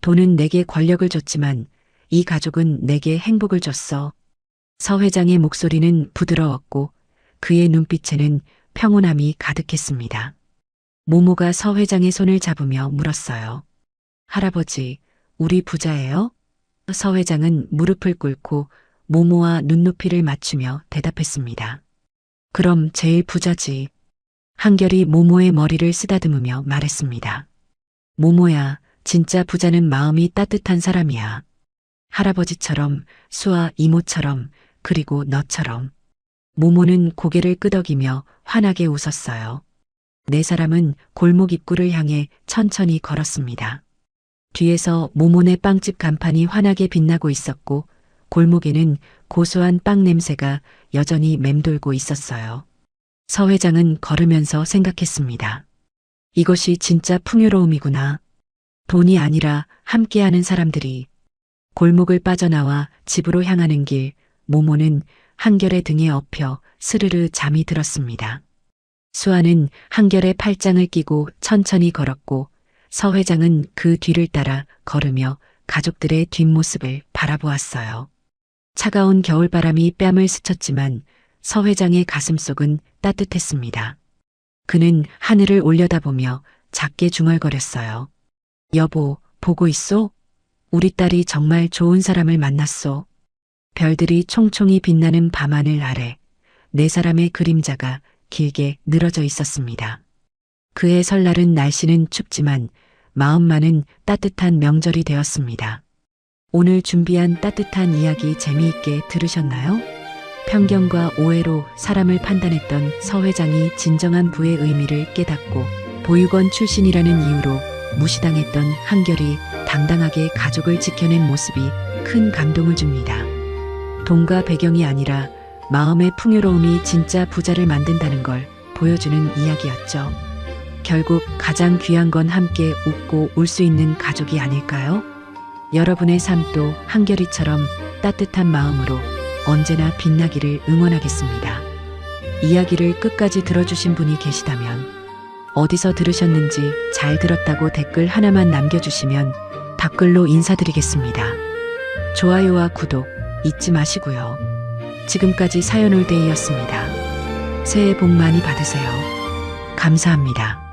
돈은 내게 권력을 줬지만 이 가족은 내게 행복을 줬어. 서 회장의 목소리는 부드러웠고 그의 눈빛에는 평온함이 가득했습니다. 모모가 서 회장의 손을 잡으며 물었어요. 할아버지, 우리 부자예요? 서 회장은 무릎을 꿇고 모모와 눈높이를 맞추며 대답했습니다. 그럼 제일 부자지. 한결이 모모의 머리를 쓰다듬으며 말했습니다. 모모야, 진짜 부자는 마음이 따뜻한 사람이야. 할아버지처럼, 수아 이모처럼, 그리고 너처럼. 모모는 고개를 끄덕이며 환하게 웃었어요. 네 사람은 골목 입구를 향해 천천히 걸었습니다. 뒤에서 모모네 빵집 간판이 환하게 빛나고 있었고 골목에는 고소한 빵 냄새가 여전히 맴돌고 있었어요. 서 회장은 걸으면서 생각했습니다. 이것이 진짜 풍요로움이구나. 돈이 아니라 함께하는 사람들이. 골목을 빠져나와 집으로 향하는 길, 모모는 한결의 등에 엎여 스르르 잠이 들었습니다. 수아는 한결의 팔짱을 끼고 천천히 걸었고 서 회장은 그 뒤를 따라 걸으며 가족들의 뒷모습을 바라보았어요. 차가운 겨울바람이 뺨을 스쳤지만 서 회장의 가슴속은 따뜻했습니다. 그는 하늘을 올려다보며 작게 중얼거렸어요. 여보, 보고 있소? 우리 딸이 정말 좋은 사람을 만났소. 별들이 총총히 빛나는 밤하늘 아래 네 사람의 그림자가 길게 늘어져 있었습니다. 그해 설날은 날씨는 춥지만 마음만은 따뜻한 명절이 되었습니다. 오늘 준비한 따뜻한 이야기 재미있게 들으셨나요? 편견과 오해로 사람을 판단했던 서 회장이 진정한 부의 의미를 깨닫고 보육원 출신이라는 이유로 무시당했던 한결이 당당하게 가족을 지켜낸 모습이 큰 감동을 줍니다. 돈과 배경이 아니라 마음의 풍요로움이 진짜 부자를 만든다는 걸 보여주는 이야기였죠. 결국 가장 귀한 건 함께 웃고 울 수 있는 가족이 아닐까요? 여러분의 삶도 한결이처럼 따뜻한 마음으로 언제나 빛나기를 응원하겠습니다. 이야기를 끝까지 들어주신 분이 계시다면 어디서 들으셨는지 잘 들었다고 댓글 하나만 남겨주시면 답글로 인사드리겠습니다. 좋아요와 구독 잊지 마시고요. 지금까지 사연올데이였습니다. 새해 복 많이 받으세요. 감사합니다.